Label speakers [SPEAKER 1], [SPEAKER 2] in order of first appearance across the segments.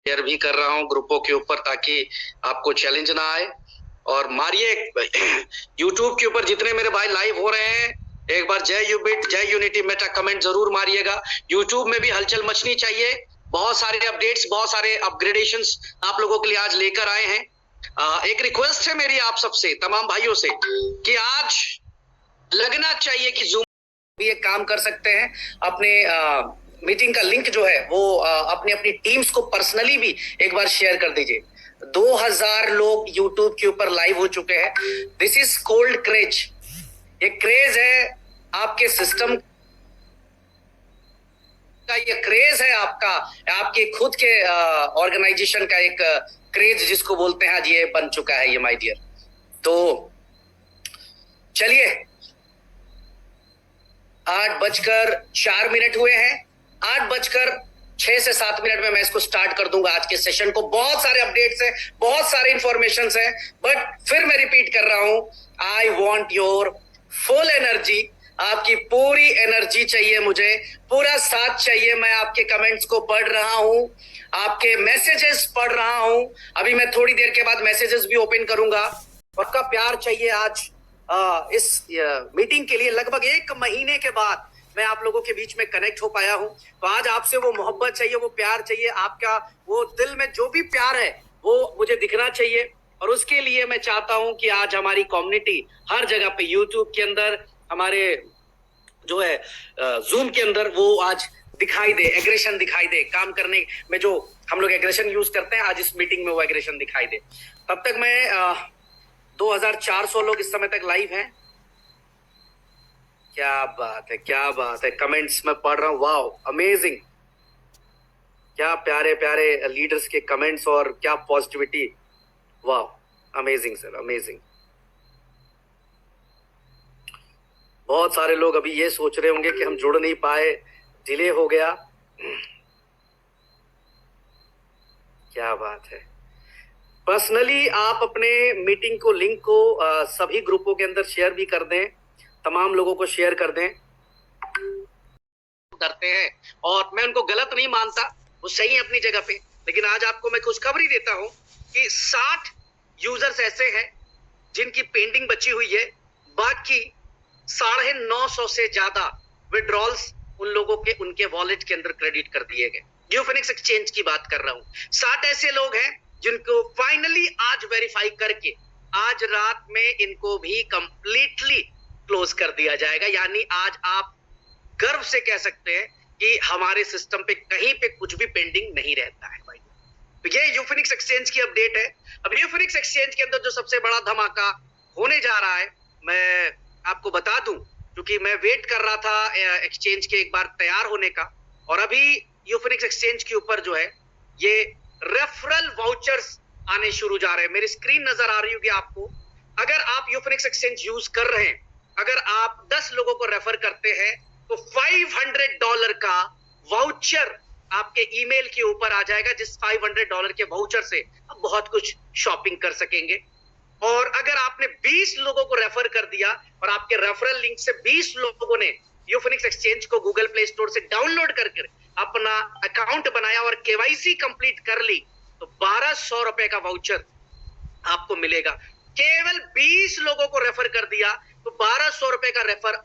[SPEAKER 1] Share भी कर रहा हूँ ग्रुपों के ऊपर ताकि आपको चैलेंज ना आए। और मारिए यूट्यूब के ऊपर जितने मेरे भाई लाइव हो रहे हैं, एक बार जय यूबिट जय यूनिटी मेटा कमेंट जरूर मारिएगा। यूट्यूब में भी हलचल मचनी चाहिए। बहुत सारे अपडेट्स, बहुत सारे अपग्रेडेशंस आप लोगों के लिए आज लेकर आए हैं। एक रिक्वेस्ट है मेरी आप सबसे, तमाम भाइयों से, कि आज लगना चाहिए कि जूम भी एक काम कर सकते हैं। अपने मीटिंग का लिंक जो है वो अपनी अपनी टीम्स को पर्सनली भी एक बार शेयर कर दीजिए। 2000 लोग यूट्यूब के ऊपर लाइव हो चुके हैं। This is cold craze. ये क्रेज है आपके सिस्टम का, ये क्रेज है आपका, आपके खुद के ऑर्गेनाइजेशन का एक क्रेज जिसको बोलते हैं, आज ये बन चुका है ये माय डियर। तो चलिए, 8:04 हुए हैं। 8:06 से 7 में मैं इसको स्टार्ट कर दूंगा आज के सेशन को। बहुत सारे अपडेट्स हैं, बहुत सारे इंफॉर्मेशन है, बट फिर मैं रिपीट कर रहा हूं, I want your full energy. आपकी पूरी एनर्जी चाहिए, मुझे पूरा साथ चाहिए। मैं आपके कमेंट्स को पढ़ रहा हूं, आपके मैसेजेस पढ़ रहा हूं। अभी मैं थोड़ी देर के बाद मैसेजेस भी ओपन करूंगा। आपका प्यार चाहिए आज इस मीटिंग के लिए। लगभग 1 महीने के बाद मैं आप लोगों के बीच में कनेक्ट हो पाया हूं। तो आज आपसे वो मोहब्बत चाहिए, वो प्यार चाहिए। आपका वो दिल में जो भी प्यार है वो मुझे दिखना चाहिए। और उसके लिए मैं चाहता हूं कि आज हमारी कम्युनिटी हर जगह पे, यूट्यूब के अंदर, हमारे जो है जूम के अंदर, वो आज दिखाई दे, एग्रेशन दिखाई दे। काम करने में जो हम लोग एग्रेशन यूज करते हैं, आज इस मीटिंग में वो एग्रेशन दिखाई दे। तब तक मैं 2400 लोग इस समय तक लाइव हैं। क्या बात है, क्या बात है। कमेंट्स में पढ़ रहा हूं, वाओ, अमेजिंग। क्या प्यारे प्यारे लीडर्स के कमेंट्स और क्या positivity, wow, amazing sir, amazing. बहुत सारे लोग अभी ये सोच रहे होंगे कि हम जुड़ नहीं पाए, डिले हो गया। क्या बात है। पर्सनली आप अपने मीटिंग को, लिंक को सभी ग्रुपों के अंदर शेयर भी कर दें, तमाम लोगों को शेयर कर दें। करते हैं और मैं उनको गलत नहीं मानता, वो सही है अपनी जगह पे। लेकिन आज आपको मैं खुशखबरी देता हूं कि 60 यूजर्स ऐसे हैं जिनकी पेंडिंग बची हुई है। बाकी 950 से ज्यादा विड्रॉल्स उन लोगों के, उनके वॉलेट के अंदर क्रेडिट कर दिए गए। यूफिनिक्स एक्सचेंज की बात कर रहा हूं। 60 ऐसे लोग हैं जिनको फाइनली आज वेरीफाई करके आज रात में इनको भी कंप्लीटली क्लोज कर दिया जाएगा। यानी आज आप गर्व से कह सकते हैं कि हमारे सिस्टम पे कहीं पे कुछ भी पेंडिंग नहीं रहता है भाई। तो ये यूफिनिक्स एक्सचेंज की अपडेट है। अब यूफिनिक्स एक्सचेंज के अंदर जो सबसे बड़ा धमाका होने जा रहा है, मैं आपको बता दूं, क्योंकि मैं वेट कर रहा था एक्सचेंज के एक बार तैयार होने का। और अभी यूफिनिक्स एक्सचेंज के ऊपर जो है ये रेफरल वाउचर्स आने शुरू जा रहे हैं। मेरी स्क्रीन नजर आ रही होगी आपको। अगर आप यूफिनिक्स एक्सचेंज यूज कर रहे हैं, अगर आप 10 लोगों को रेफर करते हैं तो $500 का वाउचर आपके ईमेल के ऊपर आ जाएगा, जिस $500 के वाउचर से आप बहुत कुछ शॉपिंग कर सकेंगे। और अगर आपने 20 लोगों को रेफर कर दिया और आपके रेफरल लिंक से 20 लोगों ने यूफिनिक्स एक्सचेंज को गूगल प्ले स्टोर से डाउनलोड करके अपना अकाउंट बनाया और केवाईसी कंप्लीट कर ली, तो $1200 का वाउचर आपको मिलेगा। केवल 20 लोगों को रेफर कर दिया तो $1200 का रेफर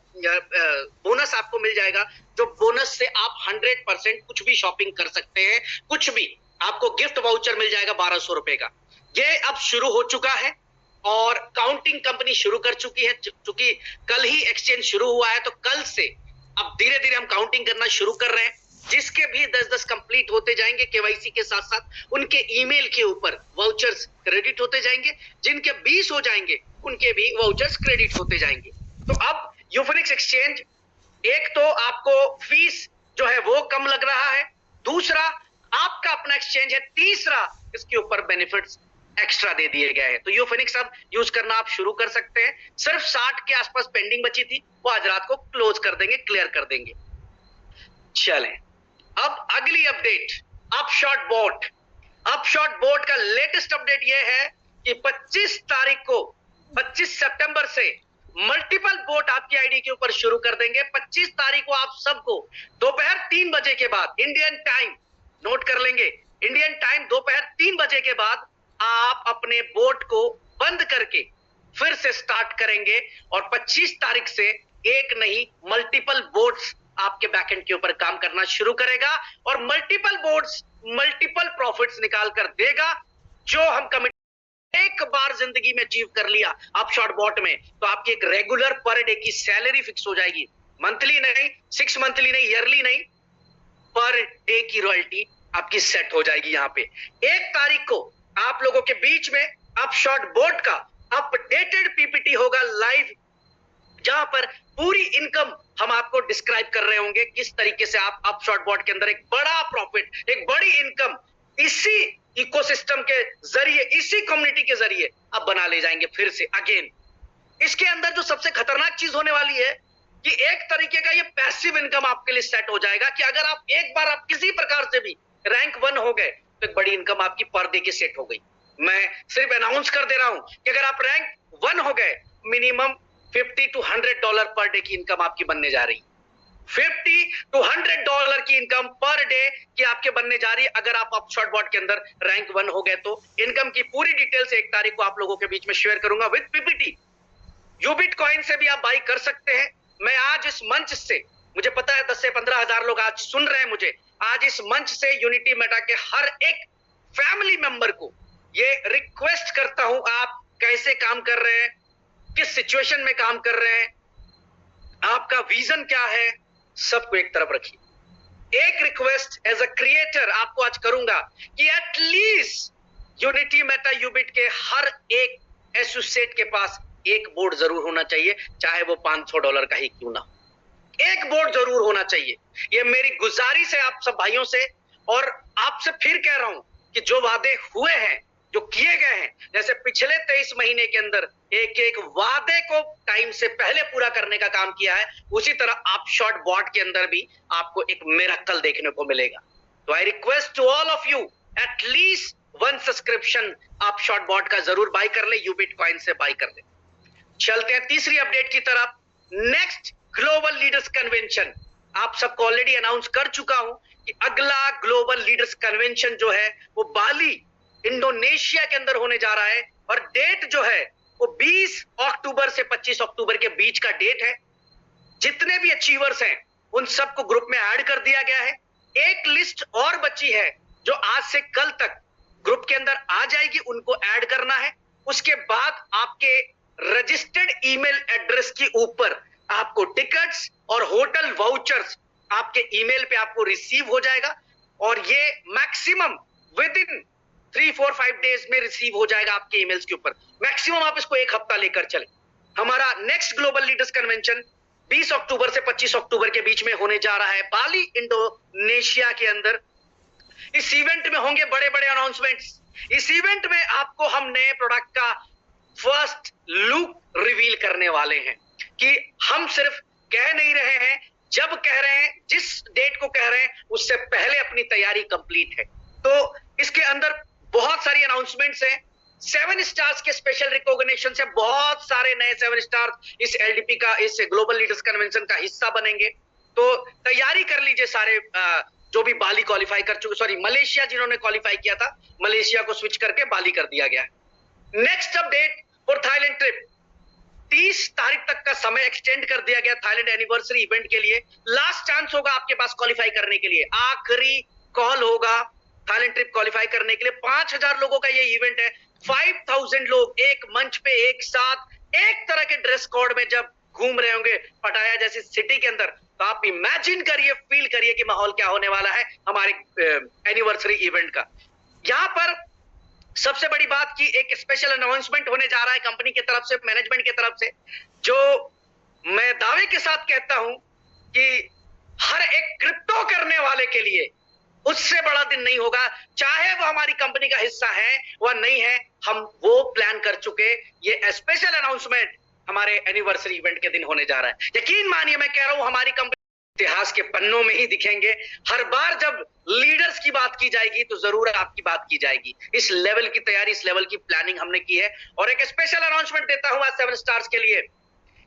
[SPEAKER 1] बोनस आपको मिल जाएगा, जो बोनस से आप 100% कुछ भी शॉपिंग कर सकते हैं। कुछ भी आपको गिफ्ट वाउचर मिल जाएगा $1200 का। ये अब शुरू हो चुका है और काउंटिंग कंपनी शुरू कर चुकी है। क्योंकि कल ही एक्सचेंज शुरू हुआ है, तो कल से अब धीरे धीरे हम काउंटिंग करना शुरू कर रहे हैं। जिसके भी 10-10 कंप्लीट होते जाएंगे केवाईसी के साथ साथ, उनके ईमेल के ऊपर वाउचर्स क्रेडिट होते जाएंगे। जिनके 20 हो जाएंगे उनके भी वाउचर्स क्रेडिट होते जाएंगे। तो अब यूफिनिक्स एक्सचेंज, एक तो आपको फीस जो है वो कम लग रहा है, दूसरा आपका अपना एक्सचेंज है, तीसरा इसके ऊपर बेनिफिट्स एक्स्ट्रा दे दिए गए हैं। तो यूफिनिक्स अब यूज करना आप शुरू कर सकते हैं। सिर्फ 60 के आसपास पेंडिंग बची थी, वो आज रात को क्लोज कर देंगे, क्लियर कर देंगे। चलें, अब अगली अपडेट, अपशॉट बोट। अपशॉट बोट का लेटेस्ट अपडेट यह है कि 25 तारीख को, 25 सितंबर से मल्टीपल बोट आपकी आईडी के ऊपर शुरू कर देंगे। 25 तारीख को आप सबको दोपहर 3 बजे के बाद इंडियन टाइम, नोट कर लेंगे, इंडियन टाइम दोपहर 3 बजे के बाद आप अपने बोट को बंद करके फिर से स्टार्ट करेंगे और 25 तारीख से एक नहीं मल्टीपल बोट्स आपके बैकएंड के ऊपर काम करना शुरू करेगा और मल्टीपल बोट्स मल्टीपल प्रॉफिट्स निकाल कर देगा। जो हम कमिट एक बार जिंदगी में अचीव कर लिया आप शॉर्ट बॉट में, तो आपकी एक रेगुलर पर डे की सैलरी फिक्स हो जाएगी। मंथली नहीं, 6 मंथली नहीं, ईयरली नहीं, पर डे की रॉयल्टी आपकी सेट हो जाएगी। यहां पे 1 तारीख को आप लोगों के बीच में अब शॉर्ट बोट का अपडेटेड पीपीटी होगा लाइव, जहां पर पूरी इनकम हम आपको डिस्क्राइब कर रहे होंगे, किस तरीके से आप अब शॉर्ट बॉट के अंदर एक बड़ा प्रॉफिट, एक बड़ी इनकम इसी इकोसिस्टम के जरिए, इसी कम्युनिटी के जरिए आप बना ले जाएंगे फिर से अगेन। इसके अंदर जो सबसे खतरनाक चीज होने वाली है कि एक तरीके का ये पैसिव इनकम आपके लिए सेट हो जाएगा कि अगर आप एक बार आप किसी प्रकार से भी रैंक 1 हो गए तो एक बड़ी इनकम आपकी पर डे की सेट हो गई। मैं सिर्फ अनाउंस कर दे रहा हूं कि अगर आप रैंक 1 हो गए, मिनिमम $50 to $100 पर डे की इनकम आपकी बनने जा रही। $50 to $100 की इनकम पर डे की आपके बनने जा रही है अगर आप शॉर्ट बॉट के अंदर रैंक 1 हो गए। तो इनकम की पूरी डिटेल्स 1 तारीख को आप लोगों के बीच में शेयर करूंगा विद पीपीटी। यूबिट कॉइन से भी आप बाई कर सकते हैं। मैं आज इस मंच से, मुझे पता है 10 से 15 हजार लोग आज सुन रहे हैं मुझे, आज इस मंच से यूनिटी मेटा के हर एक फैमिली मेंबर को ये रिक्वेस्ट करता हूं, आप कैसे काम कर रहे हैं, किस सिचुएशन में काम कर रहे हैं, आपका विजन क्या है, सबको एक तरफ रखिए। एक रिक्वेस्ट एज अ क्रिएटर आपको आज करूंगा कि एटलीस्ट यूनिटी मेटा यूबिट के हर एक एसोसिएट के पास एक बोर्ड जरूर होना चाहिए, चाहे वो $500 का ही क्यों ना हो। एक बोर्ड जरूर होना चाहिए। ये मेरी गुजारिश है आप सब भाइयों से, और आपसे फिर कह रहा हूं कि जो वादे हुए हैं, जो किए गए हैं, जैसे पिछले 23 महीने के अंदर एक एक वादे को टाइम से पहले पूरा करने का काम किया है, उसी तरह आप शॉर्ट बॉट के अंदर भी आपको एक मिरेकल देखने को मिलेगा। तो I request to all of you, at least 1 subscription आप शॉर्ट बॉट का जरूर बाय कर ले, यूबिट कॉइन से बाय कर ले। चलते हैं तीसरी अपडेट की तरफ। नेक्स्ट ग्लोबल लीडर्स कन्वेंशन, आप सबको ऑलरेडी अनाउंस कर चुका हूं कि अगला ग्लोबल लीडर्स कन्वेंशन जो है वो बाली इंडोनेशिया के अंदर होने जा रहा है, और डेट जो है वो 20 अक्टूबर से 25 अक्टूबर के बीच का डेट है। जितने भी अचीवर्स हैं उन सबको ग्रुप में ऐड कर दिया गया है। एक लिस्ट और बची है जो आज से कल तक ग्रुप के अंदर आ जाएगी, उनको ऐड करना है। उसके बाद आपके रजिस्टर्ड ईमेल एड्रेस के ऊपर आपको टिकट्स और होटल वाउचर्स आपके ईमेल पे आपको रिसीव हो जाएगा, और ये मैक्सिमम विद इन 3-4-5 डेज में रिसीव हो जाएगा आपके ईमेल्स के ऊपर। मैक्सिमम आप इसको 1 हफ्ता लेकर चले। हमारा नेक्स्ट ग्लोबल लीडर्स कन्वेंशन 20 अक्टूबर से 25 अक्टूबर के बीच में होने जा रहा है बाली इंडोनेशिया के अंदर। इस इवेंट में होंगे बड़े बड़े अनाउंसमेंट्स। इस इवेंट में आपको हम नए प्रोडक्ट का फर्स्ट लुक रिवील करने वाले हैं कि हम सिर्फ कह नहीं रहे हैं, जब कह रहे हैं, जिस डेट को कह रहे हैं उससे पहले अपनी तैयारी कंप्लीट है। तो इसके अंदर बहुत सारी अनाउंसमेंट्स हैं। 7 स्टार्स के स्पेशल रिकॉग्निशन से बहुत सारे नए 7 स्टार्स इस एलडीपी का, इस ग्लोबल लीडर्स कन्वेंशन का हिस्सा बनेंगे। तो तैयारी कर लीजिए सारे, जो भी बाली क्वालिफाई कर चुके, सॉरी मलेशिया जिन्होंने क्वालिफाई किया था, मलेशिया को स्विच करके बाली कर दिया गया है। Next update for Thailand trip, 30 तारीख तक का समय एक्सटेंड कर दिया गया थाईलैंड एनिवर्सरी इवेंट के लिए। लास्ट चांस होगा आपके पास क्वालिफाई करने के लिए, आखिरी कॉल होगा थाईलैंड ट्रिप क्वालिफाई करने के लिए। 5000 लोगों का ये इवेंट है। 5000 लोग एक मंच पे एक साथ एक तरह के ड्रेस कोड में जब घूम रहे होंगे पटाया जैसी सिटी के अंदर, तो आप इमेजिन करिए, फील करिए कि माहौल क्या होने वाला है हमारे एनिवर्सरी इवेंट का। यहां पर सबसे बड़ी बात की एक स्पेशल अनाउंसमेंट होने जा रहा है कंपनी की तरफ से, मैनेजमेंट की तरफ से, जो मैं दावे के साथ कहता हूं कि हर एक क्रिप्टो करने वाले के लिए उससे बड़ा दिन नहीं होगा, चाहे वो हमारी कंपनी का हिस्सा है व नहीं है। हम वो प्लान कर चुके, ये स्पेशल अनाउंसमेंट हमारे एनिवर्सरी इवेंट के दिन होने जा रहा है। यकीन मानिए, मैं कह रहा हूं हमारी कंपनी इतिहास के पन्नों में ही दिखेंगे। हर बार जब लीडर्स की बात की जाएगी तो जरूर आपकी बात की जाएगी। इस लेवल की तैयारी, इस लेवल की प्लानिंग हमने की है। और एक स्पेशल अनाउंसमेंट देता हूं आज 7 स्टार्स के लिए।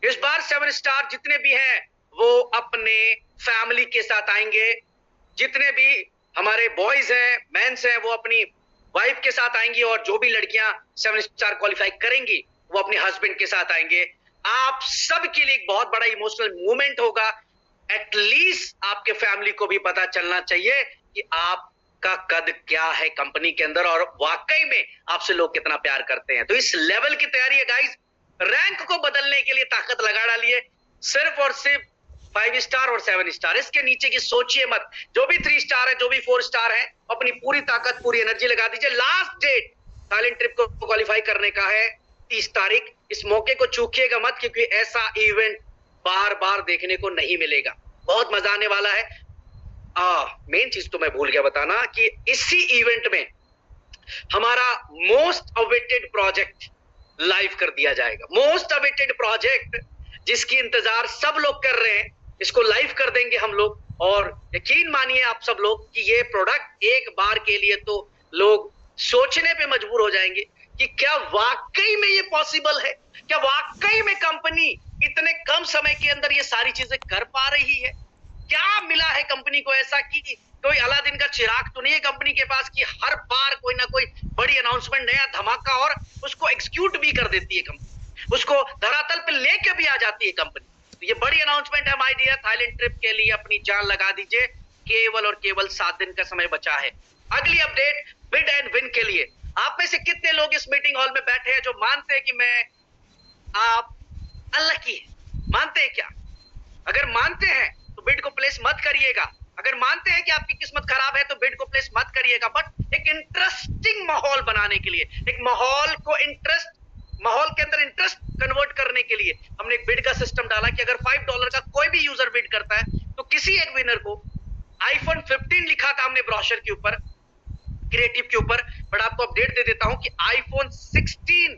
[SPEAKER 1] इस बार 7 स्टार जितने भी हैं वो अपने फैमिली के साथ आएंगे। जितने भी हमारे बॉयज हैं, मेंस हैं, वो अपनी वाइफ के साथ आएंगी, और जो भी लड़कियां 7 स्टार क्वालिफाई करेंगी वो अपने हस्बैंड के साथ आएंगे। आप सबके लिए एक बहुत बड़ा इमोशनल मूवमेंट होगा। एटलीस्ट आपके फैमिली को भी पता चलना चाहिए कि आपका कद क्या है कंपनी के अंदर, और वाकई में आपसे लोग कितना प्यार करते हैं। तो इस लेवल की तैयारी है गाइस। रैंक को बदलने के लिए ताकत लगा डालिए। सिर्फ और सिर्फ 5 स्टार और 7 स्टार, इसके नीचे की सोचिए मत। जो भी 3 स्टार है, जो भी 4 स्टार है, अपनी पूरी ताकत, पूरी एनर्जी लगा दीजिए। लास्ट डेट थाईलैंड ट्रिप को क्वालिफाई करने का है 30 तारीख। इस मौके को चूकिएगा मत, क्योंकि ऐसा इवेंट बार बार देखने को नहीं मिलेगा। बहुत मजा आने वाला है। मेन चीज तो मैं भूल गया बताना कि इसी इवेंट में हमारा मोस्ट अवेटेड प्रोजेक्ट लाइव कर दिया जाएगा। मोस्ट अवेटेड प्रोजेक्ट जिसकी इंतजार सब लोग कर रहे हैं, इसको लाइव कर देंगे हम लोग। और यकीन मानिए आप सब लोग कि ये प्रोडक्ट एक बार के लिए तो लोग सोचने पे मजबूर हो जाएंगे कि क्या वाकई में ये पॉसिबल है, क्या वाकई में कंपनी इतने कम समय के अंदर ये सारी चीजें कर पा रही है। क्या मिला है कंपनी को ऐसा कि कोई अलादीन का चिराग तो नहीं है कंपनी के पास कि हर बार कोई ना कोई बड़ी अनाउंसमेंट, नया धमाका, और उसको एग्जीक्यूट भी कर देती है कंपनी, उसको धरातल पे लेके भी आ जाती है कंपनी। तो ये बड़ी अनाउंसमेंट है माय डियर। थाईलैंड ट्रिप के लिए अपनी जान लगा दीजिए। केवल और केवल 7 दिन का समय बचा है। अगली अपडेट बिड एंड विन के लिए। आप में से कितने लोग इस मीटिंग हॉल में बैठे हैं जो मानते हैं कि आप अनलकी है? मानते हैं क्या? अगर मानते हैं तो बिड को प्लेस मत करिएगा। अगर मानते हैं कि आपकी किस्मत खराब है तो बिड को प्लेस मत करिएगा। बट एक इंटरेस्टिंग माहौल बनाने के लिए, एक माहौल के अंदर इंटरेस्ट कन्वर्ट करने के लिए हमने एक बिड का सिस्टम डाला कि अगर $5 का कोई भी यूजर बिड करता है तो किसी एक विनर को आईफोन 15 लिखा था हमने ब्रोशर के ऊपर, क्रिएटिव के ऊपर, बट आपको अपडेट दे देता हूं कि आईफोन 16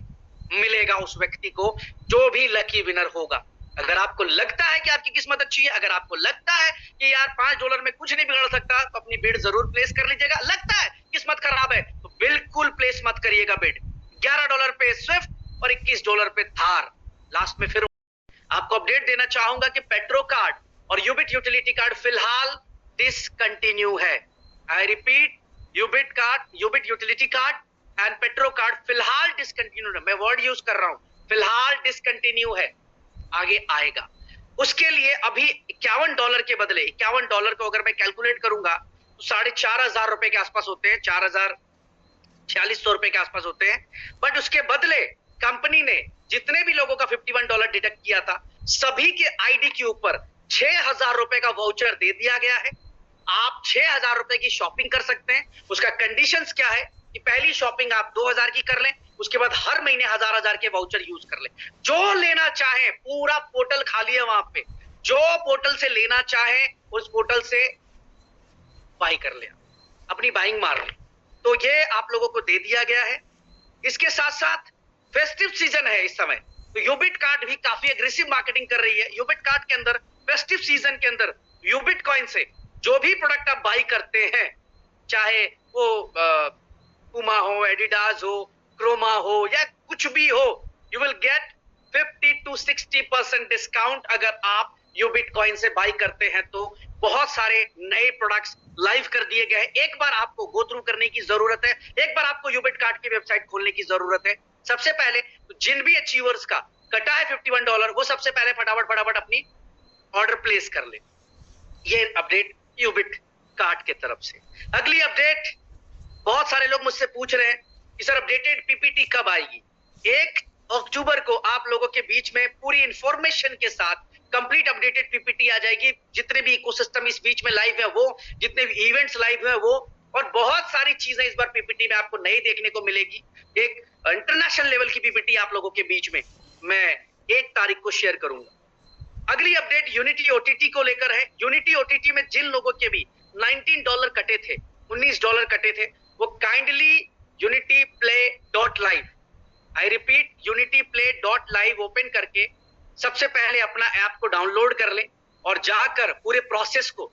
[SPEAKER 1] मिलेगा उस व्यक्ति को जो भी लकी विनर होगा। अगर आपको लगता है कि आपकी किस्मत अच्छी है, अगर आपको लगता है कि यार $5 में कुछ नहीं बिगड़ सकता, तो अपनी बिड जरूर प्लेस कर लीजिएगा। लगता है किस्मत खराब है तो बिल्कुल प्लेस मत करिएगा बिड। $11 पे स्विफ्ट और $21 पे थार। लास्ट में फिर आपको अपडेट देना चाहूंगा कि पेट्रो कार्ड और यूबिट यूटिलिटी कार्ड फिलहाल डिसकंटिन्यू है। I repeat, Ubit utility card and petro card फिलहाल डिसकंटिन्यू है। मैं वर्ड यूज कर रहा हूं, फिलहाल डिसकंटिन्यू है, आगे आएगा। उसके लिए अभी $51 के बदले, $51 को अगर मैं कैलकुलेट करूंगा तो 4,500 रुपए के आसपास होते हैं, 4,4600 रुपए के आसपास होते हैं। बट उसके बदले कंपनी ने जितने भी लोगों का $51 डिडक्ट किया था, सभी के आईडी के ऊपर 6,000 रुपए का वाउचर दे दिया गया है। आप 6,000 रुपए की शॉपिंग कर सकते हैं। उसका कंडीशंस क्या है कि पहली शॉपिंग आप 2,000 की कर लें, उसके बाद हर महीने 1,000 के वाउचर यूज कर ले। जो लेना चाहे, पूरा पोर्टल खाली है वहां पे, जो पोर्टल से लेना चाहे उस पोर्टल से बाई कर ले, अपनी बाइंग मार ले। तो ये आप लोगों को दे दिया गया है। इसके साथ साथ फेस्टिव सीजन है इस समय, तो यूबिट कार्ड भी काफी एग्रेसिव मार्केटिंग कर रही है। यूबिट कार्ड के अंदर फेस्टिव सीजन के अंदर यूबिट कॉइन से जो भी प्रोडक्ट आप बाई करते हैं, चाहे वो पुमा हो, एडिडास हो, क्रोमा हो या कुछ भी हो, you will get 50 to 60% discount अगर आप यूबिट कॉइन से बाई करते हैं। तो बहुत सारे नए प्रोडक्ट्स लाइव कर दिए गए हैं। एक बार आपको गो थ्रू करने की जरूरत है, एक बार आपको यूबिट कार्ड की वेबसाइट खोलने की जरूरत है। सबसे पहले तो जिन भी अचीवर्स का कटा है $51, वो सबसे पहले फटाफट अपनी ऑर्डर प्लेस कर ले। ये अपडेट यूबिट कार्ड की तरफ से। अगली अपडेट, बहुत सारे लोग मुझसे पूछ रहे हैं कि सर अपडेटेड पीपीटी कब आएगी। 1 अक्टूबर को आप लोगों के बीच में पूरी इंफॉर्मेशन के साथ कंप्लीट अपडेटेड पीपीटी आ जाएगी। जितने भी इकोसिस्टम इस बीच में लाइव है वो, जितने भी इवेंट्स लाइव है वो, और बहुत सारी चीजें इस बार पीपीटी में आपको नई देखने को मिलेगी। एक इंटरनेशनल लेवल की पीपीटी आप लोगों के बीच में मैं 1 तारीख को शेयर करूंगा। अगली अपडेट यूनिटी ओटीटी को लेकर है। यूनिटी ओटीटी में जिन लोगों के भी $19 कटे थे, $19 कटे थे, वो kindly unityplay.live, I repeat unityplay.live open करके सबसे पहले अपना ऐप को डाउनलोड कर ले और जाकर पूरे प्रोसेस को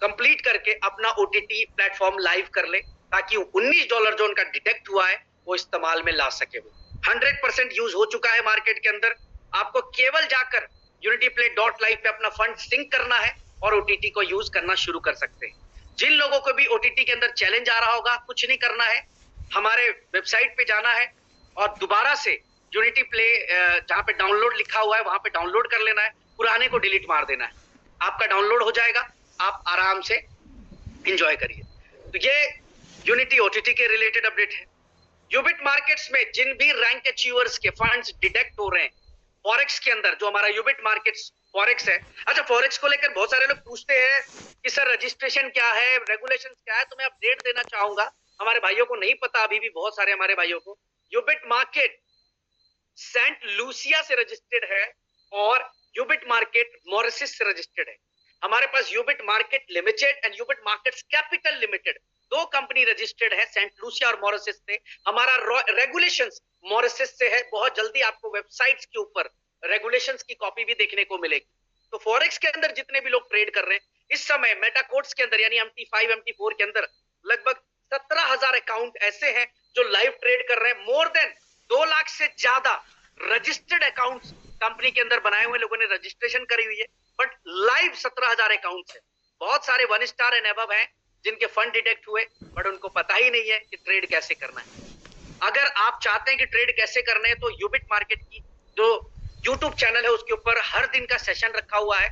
[SPEAKER 1] कंप्लीट करके अपना ओटीटी प्लेटफॉर्म लाइव कर ले, ताकि $19 जो उनका डिटेक्ट हुआ है वो इस्तेमाल में ला सके। वो 100% यूज हो चुका है मार्केट के अंदर। आपको केवल जाकर unityplay.live पे अपना फंड सिंक करना है और ओटीटी को यूज करना शुरू कर सकते हैं। जिन लोगों को भी ओटीटी के अंदर चैलेंज आ रहा होगा, कुछ नहीं करना है, हमारे वेबसाइट पे जाना है और दोबारा से यूनिटी प्ले जहां पे डाउनलोड लिखा हुआ है वहां पे डाउनलोड कर लेना है, पुराने को डिलीट मार देना है, आपका डाउनलोड हो जाएगा, आप आराम से एंजॉय करिए। तो ये यूनिटी ओटीटी के रिलेटेड अपडेट है। यूबिट मार्केट्स में जिन भी रैंक अचीवर्स के फंड्स डिडक्ट हो रहे हैं फॉरेक्स के अंदर, जो हमारा यूबिट मार्केट्स फॉरेक्स है। अच्छा, फॉरेक्स को लेकर बहुत सारे लोग पूछते हैं कि सर रजिस्ट्रेशन क्या है, रेगुलेशंस क्या है, तो मैं अपडेट देना चाहूंगा हमारे भाइयों को, नहीं पता अभी भी बहुत सारे हमारे भाइयों को। यूबिट मार्केट सेंट लूसिया से रजिस्टर्ड है और यूबिट मार्केट मॉरिशस से रजिस्टर्ड है। हमारे पास Ubit market limited and Ubit markets capital limited दो कंपनी रजिस्टर्ड है, सेंट लूसिया और मॉरिशस से। हमारा रेगुलेशंस मॉरिशस से है। बहुत जल्दी आपको वेबसाइट्स के ऊपर रेगुलेशंस की कॉपी भी देखने को मिलेगी। तो फॉरेक्स के अंदर जितने भी लोग ट्रेड कर रहे हैं इस समय मेटा कोड्स के अंदर यानी MT5 MT4 के अंदर लगभग 17,000 अकाउंट ऐसे हैं जो लाइव ट्रेड कर रहे हैं। मोर देन 2 लाख से ज्यादा रजिस्टर्ड अकाउंट्स कंपनी के अंदर बनाए हुए लोगों ने रजिस्ट्रेशन करी हुई है, बट लाइव 17,000 अकाउंट्स है। बहुत सारे 1 स्टार एंड अबव हैं जिनके फंड डिटेक्ट हुए बट उनको पता ही नहीं है कि ट्रेड कैसे करना है। अगर आप चाहते हैं कि ट्रेड कैसे करने हैं तो यूबिट मार्केट की जो यूट्यूब चैनल है उसके ऊपर हर दिन का सेशन रखा हुआ है,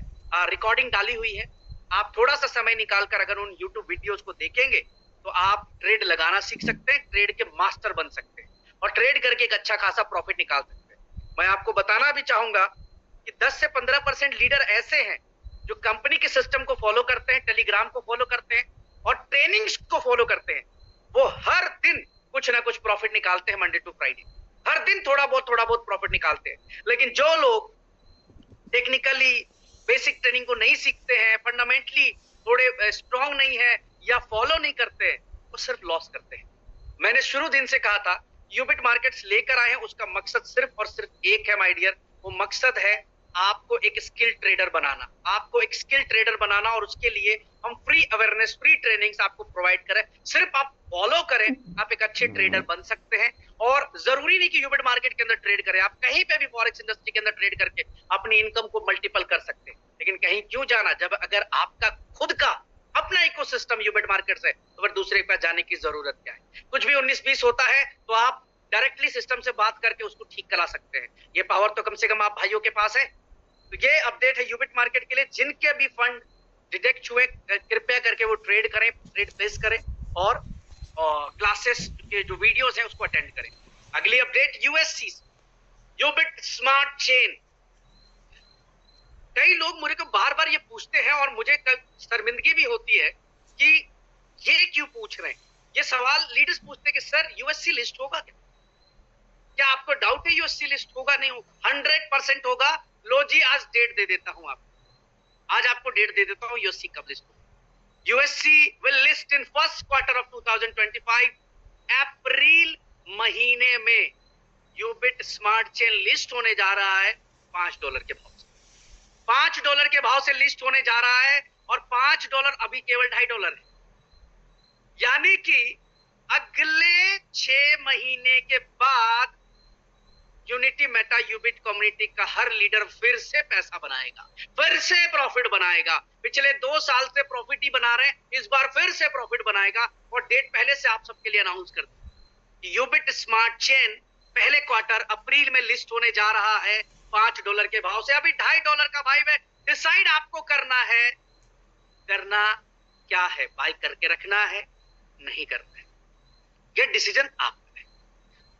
[SPEAKER 1] रिकॉर्डिंग डाली हुई है। आप थोड़ा सा समय निकालकर अगर उन यूट्यूब वीडियोस को देखेंगे तो आप ट्रेड लगाना सीख सकते हैं, ट्रेड के मास्टर बन सकते हैं और ट्रेड करके एक अच्छा खासा प्रॉफिट निकाल सकते हैं। मैं आपको बताना भी चाहूंगा कि 10 से 15% लीडर ऐसे हैं जो कंपनी के सिस्टम को फॉलो करते हैं, टेलीग्राम को फॉलो करते हैं और ट्रेनिंग्स को फॉलो करते हैं। वो हर दिन कुछ ना कुछ प्रॉफिट निकालते हैं, मंडे टू फ्राइडे हर दिन थोड़ा बहुत प्रॉफिट निकालते हैं। लेकिन जो लोग टेक्निकली बेसिक ट्रेनिंग को नहीं सीखते हैं, फंडामेंटली थोड़े स्ट्रांग नहीं है या फॉलो नहीं करते हैं, वो सिर्फ लॉस करते हैं। मैंने शुरू दिन से कहा था यूबिट मार्केट्स लेकर आए हैं, उसका मकसद सिर्फ और सिर्फ एक है माय डियर, वो मकसद है आपको एक स्किल ट्रेडर बनाना, आपको एक स्किल ट्रेडर बनाना। और उसके लिए हम फ्री अवेयरनेस, फ्री ट्रेनिंग्स आपको प्रोवाइड करें। सिर्फ आप फॉलो करें, आप एक अच्छे ट्रेडर बन सकते हैं। और जरूरी नहीं कि यूबिट मार्केट के अंदर ट्रेड करें, आप कहीं पे भी फॉरेक्स इंडस्ट्री के अंदर ट्रेड करके अपनी इनकम को मल्टीपल कर सकते हैं। लेकिन कहीं क्यों जाना जब अगर आपका खुद का अपना इकोसिस्टम यूबिट मार्केट है तो फिर दूसरे के पास जाने की जरूरत क्या है। कुछ भी 19-20 होता है तो आप डायरेक्टली सिस्टम से बात करके उसको ठीक करा सकते हैं। ये पावर तो कम से कम आप भाइयों के पास है। तो ये अपडेट है यूबिट मार्केट के लिए। जिनके भी फंड डिटेक्ट हुए कृपया करके वो ट्रेड करें, ट्रेड प्लेस करें और क्लासेस के जो वीडियोस हैं उसको अटेंड करें। अगली अपडेट यूएससी यूबिट स्मार्ट चेन। कई लोग मुझे को बार बार ये पूछते हैं और मुझे शर्मिंदगी भी होती है कि ये क्यों पूछ रहे हैं। ये सवाल लीडर्स पूछते हैं कि सर यूएससी लिस्ट होगा क्या आपको डाउट है यूएससी लिस्ट होगा नहीं होगा? 100% होगा। लो जी, आज डेट दे देता हूं आपको, आज आपको डेट दे देता हूं यूएससी कब लिस्ट होगा। USC will list in first quarter of 2025। अप्रैल महीने में यूबिट स्मार्ट चेन लिस्ट होने जा रहा है $5 के भाव से। $5 के भाव से लिस्ट होने जा रहा है और $5 अभी केवल $2.5 है। यानी कि अगले 6 महीने के बाद यूनिटी मेटा यूबिट कम्युनिटी का हर लीडर फिर से पैसा बनाएगा, फिर से प्रॉफिट बनाएगा। पिछले 2 साल से प्रॉफिट ही बना रहे हैं, इस बार फिर से प्रॉफिट बनाएगा। और डेट पहले से आप सबके लिए अनाउंस कर दी। यूबिट स्मार्ट चेन पहले क्वार्टर अप्रैल में लिस्ट होने जा रहा है $5 के भाव से। अभी $2.5 का भाई है। डिसाइड आपको करना है, करना क्या है, बाय करके रखना है नहीं करना है, ये डिसीजन आप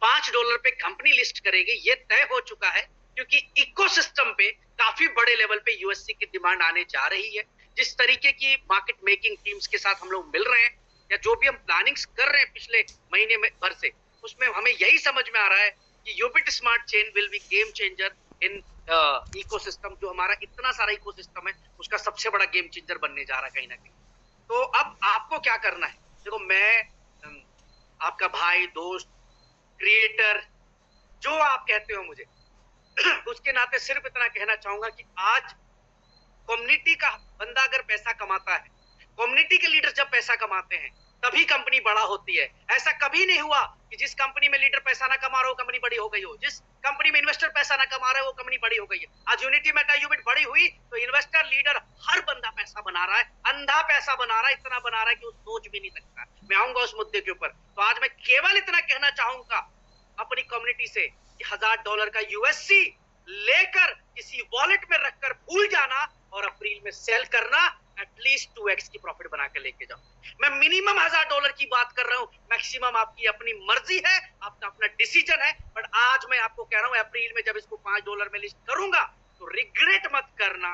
[SPEAKER 1] $5 पे कंपनी लिस्ट करेगी, ये तय हो चुका है क्योंकि इकोसिस्टम पे काफी बड़े लेवल पे यूएससी की डिमांड आने जा रही है। जिस तरीके की मार्केट मेकिंग टीम्स के साथ हम लोग मिल रहे हैं या जो भी हम प्लानिंग्स कर रहे हैं पिछले महीने में भर से, उसमें हमें यही समझ में आ रहा है कि Ubit smart chain will be game changer in ecosystem. जो हमारा इतना सारा इकोसिस्टम है उसका सबसे बड़ा गेम चेंजर बनने जा रहा है कहीं ना कहीं। तो अब आपको क्या करना है, देखो मैं आपका भाई, दोस्त, क्रिएटर, जो आप कहते हो मुझे उसके नाते सिर्फ इतना कहना चाहूंगा कि आज कम्युनिटी का बंदा अगर पैसा कमाता है, कम्युनिटी के लीडर जब पैसा कमाते हैं तभी कंपनी बड़ा होती है। ऐसा कभी नहीं हुआ कि जिस कंपनी में लीडर पैसा ना कमा रहा हो कंपनी बड़ी हो गई हो। जिस कंपनी में इन्वेस्टर पैसा ना कमा रहा है, वो कंपनी बड़ी हो गई है। आज यूनिटी मेटा यूबिट बड़ी हुई तो इन्वेस्टर लीडर हर बंदा पैसा बना रहा है, अंधा पैसा बना रहा है, इतना बना रहा है कि वो सोच भी नहीं सकता। मैं आऊंगा उस मुद्दे के ऊपर। तो आज मैं केवल इतना कहना चाहूंगा अपनी कम्युनिटी से कि $1000 का यूएससी लेकर किसी वॉलेट में रखकर भूल जाना और अप्रैल में सेल करना, एटलीस्ट 2x की प्रॉफिट बना के लेके जाओ। मैं मिनिमम $1000 की बात कर रहा हूं, मैक्सिमम आपकी अपनी मर्जी है, आपका अपना डिसीजन है। बट आज मैं आपको कह रहा हूं अप्रैल में जब इसको $5 में लिस्ट करूंगा तो रिग्रेट मत करना।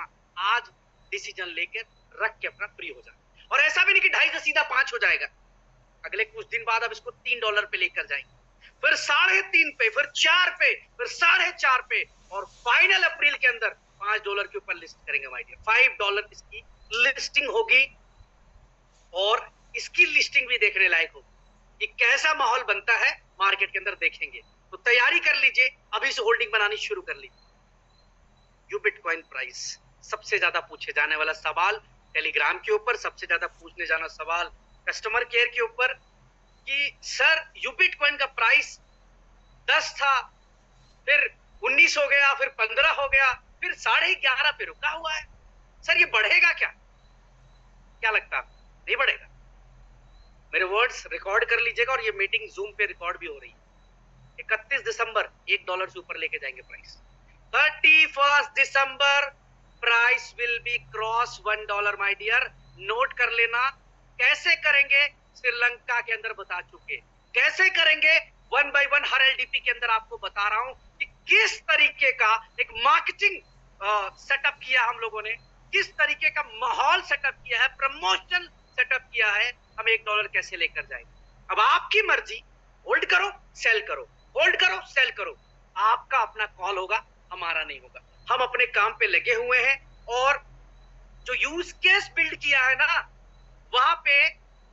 [SPEAKER 1] आज डिसीजन लेकर रख के अपना फ्री हो जाए। और ऐसा भी नहीं कि 2.5 से सीधा 5 हो जाएगा। अगले कुछ दिन बाद अब इसको $3 पे लेकर जाएंगे, फिर 3.5 पे, फिर 4 पे, फिर 4.5 पे, और फाइनल अप्रैल के अंदर $5 के ऊपर लिस्ट करेंगे माय डियर। $5 इसकी लिस्टिंग होगी और इसकी लिस्टिंग भी देखने लायक होगी कि कैसा माहौल बनता है मार्केट के अंदर, देखेंगे। तो तैयारी कर लीजिए, अभी से होल्डिंग बनानी शुरू कर लीजिए। यू बिटकॉइन प्राइस सबसे ज्यादा पूछे जाने वाला सवाल टेलीग्राम के ऊपर, सबसे ज्यादा पूछने जाना सवाल कस्टमर केयर के ऊपर कि सर यू बिटकॉइन का प्राइस 10 था, फिर 19 हो गया, फिर 15 हो गया, फिर 11.5 पे रुका हुआ है, सर ये बढ़ेगा क्या? क्या लगता है? नहीं बढ़ेगा। मेरे वर्ड्स रिकॉर्ड कर लीजिएगा और ये मीटिंग जूम पे रिकॉर्ड भी हो रही है। 31 दिसंबर $1 से ऊपर लेके जाएंगे price. 31 December price will be cross $1 my dear. Note कर लेना। कैसे करेंगे श्रीलंका के अंदर बता चुके, कैसे करेंगे 1 by 1 हर एलडीपी के अंदर आपको बता रहा हूं कि किस तरीके का एक मार्केटिंग सेटअप किया हम लोगों ने, किस तरीके का माहौल सेटअप किया है, प्रमोशन सेटअप किया है, हम $1 कैसे लेकर जाएंगे। अब आपकी मर्जी, होल्ड करो सेल करो, होल्ड करो सेल करो, आपका अपना कॉल होगा, हमारा नहीं होगा। हम अपने काम पे लगे हुए हैं और जो यूज केस बिल्ड किया है ना, वहां पे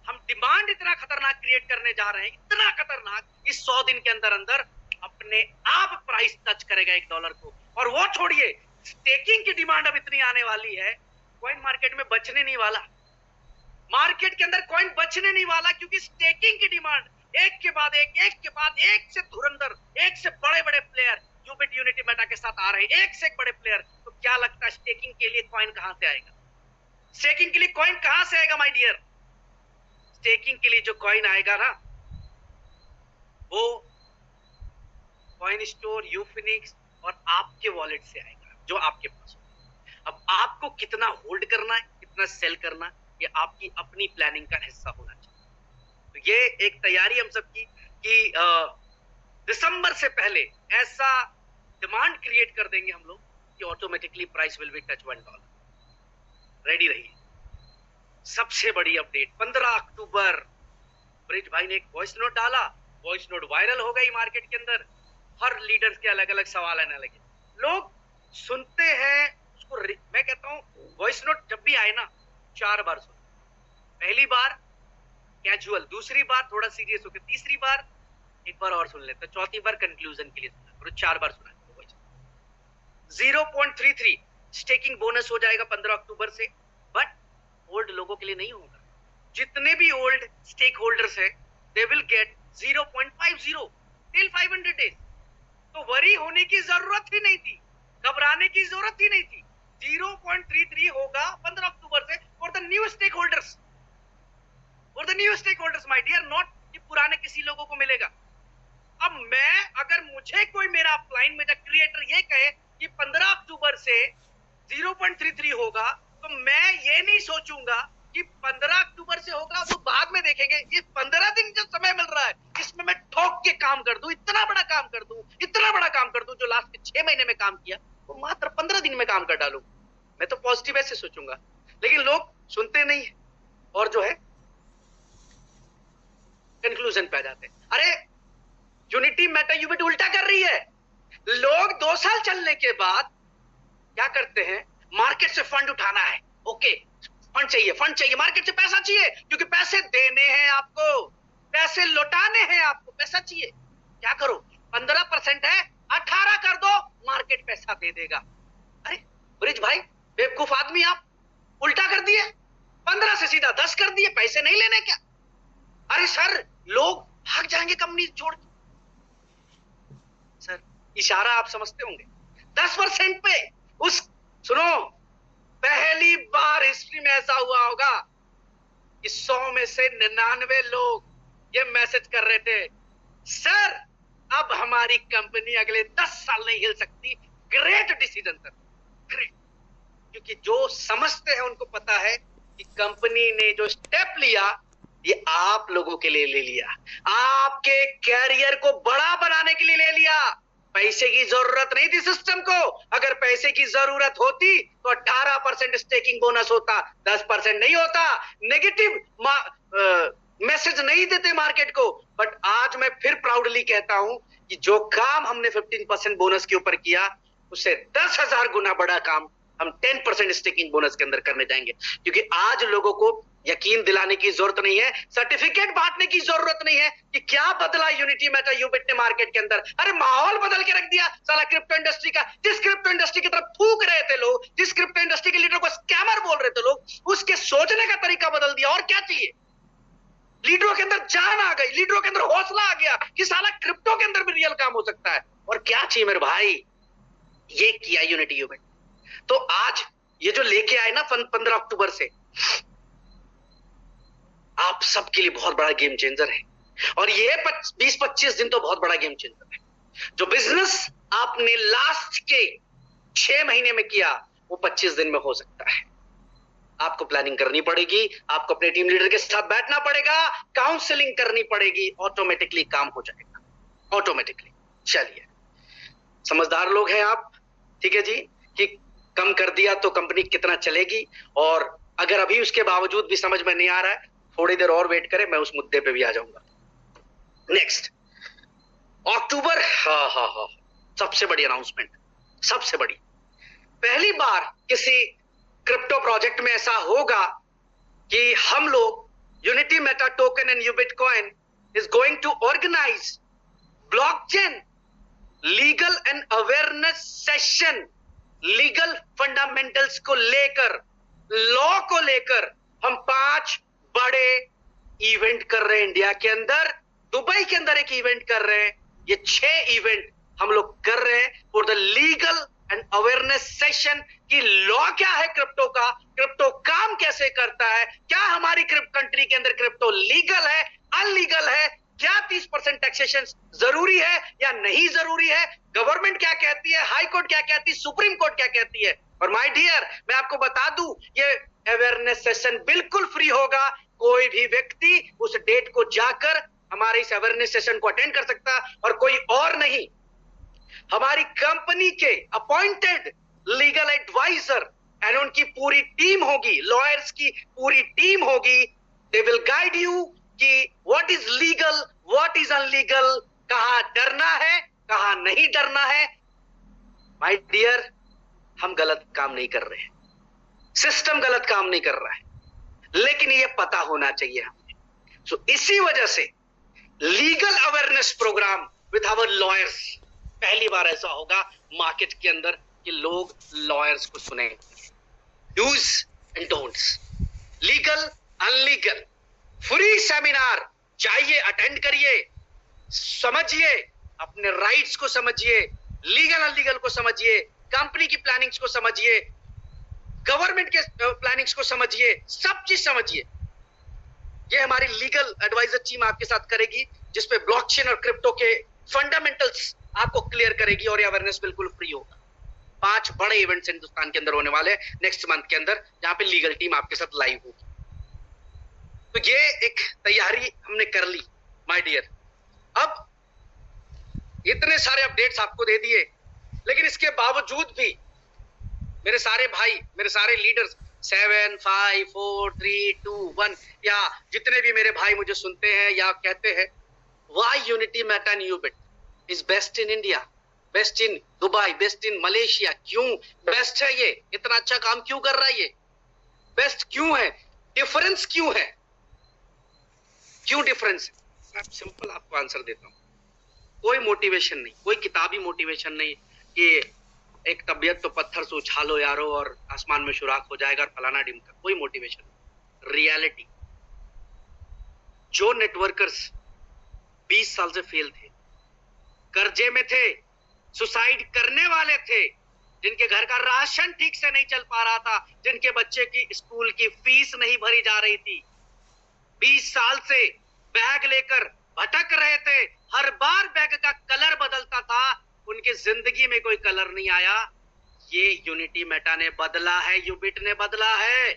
[SPEAKER 1] हम डिमांड इतना खतरनाक क्रिएट करने जा रहे हैं, इतना खतरनाक, इस 100 दिन के अंदर अंदर अपने आप प्राइस टच करेगा $1 को। और वो छोड़िए, स्टेकिंग की डिमांड अब इतनी आने वाली है, कॉइन मार्केट में बचने नहीं वाला, मार्केट के अंदर कॉइन बचने नहीं वाला, क्योंकि स्टेकिंग की डिमांड एक के बाद एक से धुरंधर, एक से बड़े बड़े प्लेयर यूबिट यूनिटी मेटा के साथ आ रहे हैं, एक से एक बड़े प्लेयर। तो क्या लगता है स्टेकिंग के लिए कॉइन कहां से आएगा? स्टेकिंग के लिए कॉइन कहां से आएगा माय डियर? स्टेकिंग के लिए जो कॉइन आएगा ना, वो कॉइन स्टोर, यूफिनिक्स और आपके वॉलेट से आएगा, जो आपके पास हो। अब आपको कितना होल्ड करना है, कितना सेल करना है, ये आपकी अपनी प्लानिंग का हिस्सा होना चाहिए। तो ये एक तैयारी हम सबकी कि दिसंबर से पहले ऐसा डिमांड क्रिएट कर देंगे हम लोग कि automatically price will be touch $1। Ready रहिए। सबसे बड़ी अपडेट 15 अक्टूबर ब्रिज भाई ने एक वॉइस नोट डाला, वॉइस नोट वायरल हो गई मार्केट के अंदर। हर लीडर्स के अलग अलग सवाल आने लगे, लोग सुनते हैं उसको। मैं कहता हूं वॉइस नोट जब भी आए ना, 4 बार सुनो। पहली बार कैजुअल, दूसरी बार थोड़ा सीरियस होकर, तीसरी बार एक बार और सुन लेते, चौथी बार कंक्लूजन के लिए सुना, और 4 बार सुना। 0.33 स्टेकिंग बोनस हो जाएगा 15 अक्टूबर से, बट ओल्ड लोगों के लिए नहीं होगा। जितने भी ओल्ड स्टेक होल्डर्स है, they will get 0.50 till 500 days. तो वरी होने की जरूरत ही नहीं थी, घबराने की जरूरत ही नहीं थी। 0.33 होगा 15 अक्टूबर से for the new stakeholders, for the new stakeholders my dear, not कि पुराने किसी लोगों को मिलेगा। अब मैं, अगर मुझे कोई मेरा अपलाइन में क्रिएटर ये कहे कि 15 अक्टूबर से 0.33 होगा, तो मैं ये नहीं सोचूंगा कि 15 अक्टूबर से होगा, वो बाद में देखेंगे। ये 15 दिन जो समय मिल रहा है, इसमें मैं ठोक के काम कर दूं, इतना बड़ा काम कर दूं, इतना बड़ा काम कर दूं, जो लास्ट के 6 महीने में काम किया वो मात्र 15 दिन में काम कर डालूं। मैं तो पॉजिटिव ऐसे सोचूंगा, लेकिन लोग सुनते नहीं है और जो है कंक्लूजन पे आ जाते हैं। अरे यूनिटी मेटा यूबिट उल्टा कर रही है। लोग 2 साल चलने के बाद क्या करते हैं, मार्केट से फंड उठाना है, ओके फंड चाहिए, मार्केट से पैसा चाहिए, क्योंकि पैसे देने हैं आपको, पैसे लौटाने हैं आपको, पैसा चाहिए। क्या करो, 15% है, 18 कर दो, मार्केट पैसा दे देगा। अरे ब्रिज भाई बेवकूफ आदमी, आप उल्टा कर दिए, 15 से सीधा 10 कर दिए, पैसे नहीं लेने क्या? अरे सर लोग भाग जाएंगे कंपनी छोड़ के। सर इशारा आप समझते होंगे। 10% पे उस, सुनो, पहली बार हिस्ट्री में ऐसा हुआ होगा कि 100 में से 99 लोग ये मैसेज कर रहे थे, सर अब हमारी कंपनी अगले 10 साल नहीं हिल सकती। Great decision sir, great. क्योंकि जो समझते हैं उनको पता है कि कंपनी ने जो स्टेप लिया ये आप लोगों के लिए ले लिया, आपके कैरियर को बड़ा बनाने के लिए ले लिया। पैसे की जरूरत नहीं थी सिस्टम को। अगर पैसे की जरूरत होती तो 18% स्टेकिंग बोनस होता, 10% नहीं होता। नेगेटिव मैसेज नहीं देते मार्केट को। बट आज मैं फिर प्राउडली कहता हूं कि जो काम हमने 15% बोनस के ऊपर किया उससे 10,000 गुना बड़ा काम हम 10% स्टेकिंग बोनस के अंदर करने जाएंगे। क्योंकि आज लोगों को यकीन दिलाने की जरूरत नहीं है, सर्टिफिकेट बांटने की जरूरत नहीं है कि क्या बदला यूनिटी मेटा यूबिट ने मार्केट के अंदर। अरे माहौल बदल के रख दिया साला क्रिप्टो इंडस्ट्री का। जिस क्रिप्टो इंडस्ट्री की तरफ थूक रहे थे लोग, जिस क्रिप्टो इंडस्ट्री के लीडर को स्कैमर बोल रहे थे लोग, उसके सोचने का तरीका बदल दिया। और क्या चाहिए? लीडरों के अंदर जान आ गई, लीडरों के अंदर हौसला आ गया कि साला क्रिप्टो के अंदर भी रियल काम हो सकता है। और क्या चाहिए मेरे भाई? ये किया यूनिटी यूबिट। तो आज ये जो लेके आए ना 15 अक्टूबर से, आप सबके लिए बहुत बड़ा गेम चेंजर है। और ये 20-25 दिन तो बहुत बड़ा गेम चेंजर है। जो बिजनेस आपने लास्ट के 6 महीने में किया वो 25 दिन में हो सकता है। आपको प्लानिंग करनी पड़ेगी, आपको अपने टीम लीडर के साथ बैठना पड़ेगा, काउंसलिंग करनी पड़ेगी, ऑटोमेटिकली काम हो जाएगा, ऑटोमेटिकली। चलिए, समझदार लोग हैं आप, ठीक है जी, कि कम कर दिया तो कंपनी कितना चलेगी। और अगर अभी उसके बावजूद भी समझ में नहीं आ रहा है, थोड़ी देर और वेट करें, मैं उस मुद्दे पे भी आ जाऊंगा। नेक्स्ट अक्टूबर, हाँ, सबसे बड़ी अनाउंसमेंट, सबसे बड़ी। पहली बार किसी क्रिप्टो प्रोजेक्ट में ऐसा होगा कि हम लोग Unity Meta token and Ubit coin is going to organise blockchain legal and awareness session. Legal fundamentals को लेकर, लॉ को लेकर हम 5 बड़े इवेंट कर रहे हैं इंडिया के अंदर। दुबई के अंदर एक इवेंट कर रहे हैं। ये 6 इवेंट हम लोग कर रहे हैं for the legal and awareness session कि लॉ क्या है क्रिप्टो का, क्रिप्टो काम कैसे करता है, क्या हमारी कंट्री के अंदर क्रिप्टो लीगल है, अनलीगल है, क्या 30% टैक्सेशन जरूरी है या नहीं जरूरी है, गवर्नमेंट क्या कहती है, हाई कोर्ट क्या कहती है, सुप्रीम कोर्ट क्या कहती है। और माय डियर, मैं आपको बता दूं, ये अवेयरनेस सेशन बिल्कुल फ्री होगा। कोई भी व्यक्ति उस डेट को जाकर हमारे इस अवेयरनेस सेशन को अटेंड कर सकता, और कोई और नहीं, हमारी कंपनी के अपॉइंटेड लीगल एडवाइजर एंड उनकी पूरी टीम होगी, लॉयर्स की पूरी टीम होगी। दे विल गाइड यू कि what is legal, what is illegal, कहां डरना है, कहां नहीं डरना है। माय डियर, हम गलत काम नहीं कर रहे हैं, सिस्टम गलत काम नहीं कर रहा है, लेकिन ये पता होना चाहिए हमें। सो इसी वजह से legal awareness programme with our lawyers, पहली बार ऐसा होगा मार्केट के अंदर कि लोग लॉयर्स को सुनेंगे। Dos and don'ts, legal unlegal, free seminar, जाइए, अटेंड करिए, समझिए, अपने राइट्स को समझिए, लीगल अनलीगल को समझिए, कंपनी की प्लानिंग्स को समझिए, गवर्नमेंट के प्लानिंग्स को समझिए, सब चीज समझिए। ये हमारी लीगल एडवाइजर टीम आपके साथ करेगी, जिसपे ब्लॉकचेन और क्रिप्टो के फंडामेंटल्स आपको क्लियर करेगी, और ये अवेयरनेस बिल्कुल फ्री होगा। 5 बड़े इवेंट्स हिंदुस्तान के अंदर होने वाले हैं नेक्स्ट मंथ के अंदर, जहां पे लीगल टीम आपके साथ लाइव होगी। तो ये एक तैयारी हमने कर ली माय डियर। अब इतने सारे अपडेट्स आपको दे दिए, लेकिन इसके बावजूद भी मेरे सारे भाई, मेरे सारे लीडर्स 7, 5, 4, 3, 2, 1, या जितने भी मेरे भाई मुझे सुनते हैं या कहते हैं, why Unity Meta and Ubit is best in India, best in Dubai, best in Malaysia. क्यों बेस्ट है? ये इतना अच्छा काम क्यों कर रहा है? ये बेस्ट क्यों है? डिफरेंस क्यों है? क्यों डिफरेंस है? मैं सिंपल आपको आंसर देता हूं। कोई मोटिवेशन नहीं, कोई किताबी मोटिवेशन नहीं कि एक तबियत तो पत्थर से उछालो यारो और आसमान में सुराख हो जाएगा और फलाना डिमका, कोई मोटिवेशन नहीं। रियलिटी, जो नेटवर्कर्स 20 साल से फेल थे, कर्जे में थे, सुसाइड करने वाले थे, जिनके घर का राशन ठीक से नहीं चल पा रहा था, जिनके बच्चे की स्कूल की फीस नहीं भरी जा रही थी, 20 साल से बैग लेकर भटक रहे थे, हर बार बैग का कलर बदलता था, उनकी जिंदगी में कोई कलर नहीं आया। ये यूनिटी मेटा ने बदला है, यूबिट ने बदला है।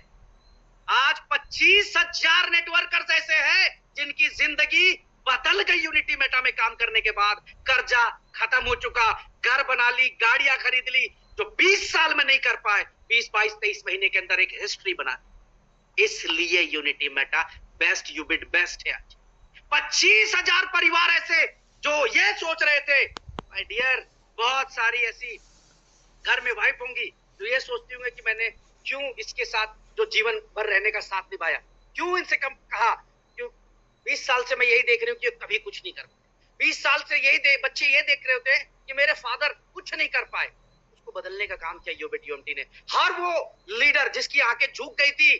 [SPEAKER 1] आज 25,000 नेटवर्कर्स ऐसे हैं जिनकी जिंदगी बदल गई यूनिटी मेटा में काम करने के बाद। कर्जा खत्म हो चुका, घर बना ली, गाड़ियां खरीद ली, जो 20 साल में नहीं कर पाए, 20, 22, 23 महीने के अंदर एक हिस्ट्री बना। इसलिए यूनिटी मेटा बेस्ट, यूबिट बेस्ट है। आज 25,000 परिवार ऐसे जो ये सोच रहे थे, माय डियर, बहुत सारी ऐसी घर में वाइफ होंगी जो ये सोचती होंगी कि मैंने क्यों इसके साथ जो जीवन भर रहने का साथ निभाया, क्यों इनसे कम कहा, क्यों 20 साल से मैं यही देख रही हूँ कि कभी कुछ नहीं कर पाए। 20 साल से यही बच्चे ये देख रहे होते कि मेरे फादर कुछ नहीं कर पाए। उसको बदलने का काम किया यूबिट यूएमटी ने। हर वो लीडर जिसकी आंखें झुक गई थी,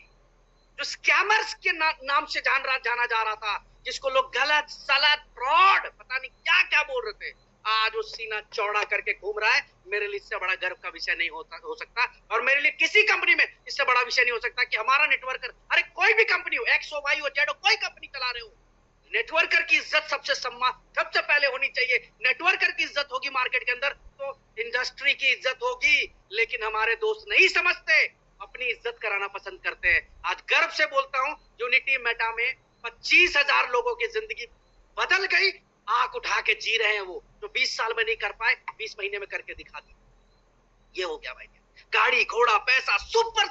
[SPEAKER 1] जो स्कैमर्स के नाम से जाना जा रहा था, जिसको लोग गलत सलत फ्रॉड पता नहीं क्या क्या बोल रहे थे, आज वो सीना चौड़ा करके घूम रहा है। मेरे लिए इससे बड़ा गर्व का विषय नहीं हो सकता, और मेरे लिए किसी कंपनी में इससे बड़ा विषय नहीं हो सकता कि हमारा नेटवर्कर, अरे कोई भी कंपनी हो, एक्स हो, वाई हो, जेड हो, कोई कंपनी चला रहे हो, नेटवर्कर की इज्जत सबसे पहले होनी चाहिए। नेटवर्कर की इज्जत होगी मार्केट के अंदर तो इंडस्ट्री की इज्जत होगी। लेकिन हमारे दोस्त नहीं समझते, अपनी इज्जत कराना पसंद करते हैं। आज गर्व से बोलता हूं, यूनिटी मेटा में 25,000 लोगों की जिंदगी बदल गई। आंख उठा के जी रहे हैं वो, जो 20 साल में नहीं कर पाए, 20 महीने में करके दिखा दिया। ये हो गया भाई, गाड़ी घोड़ा पैसा, सुपर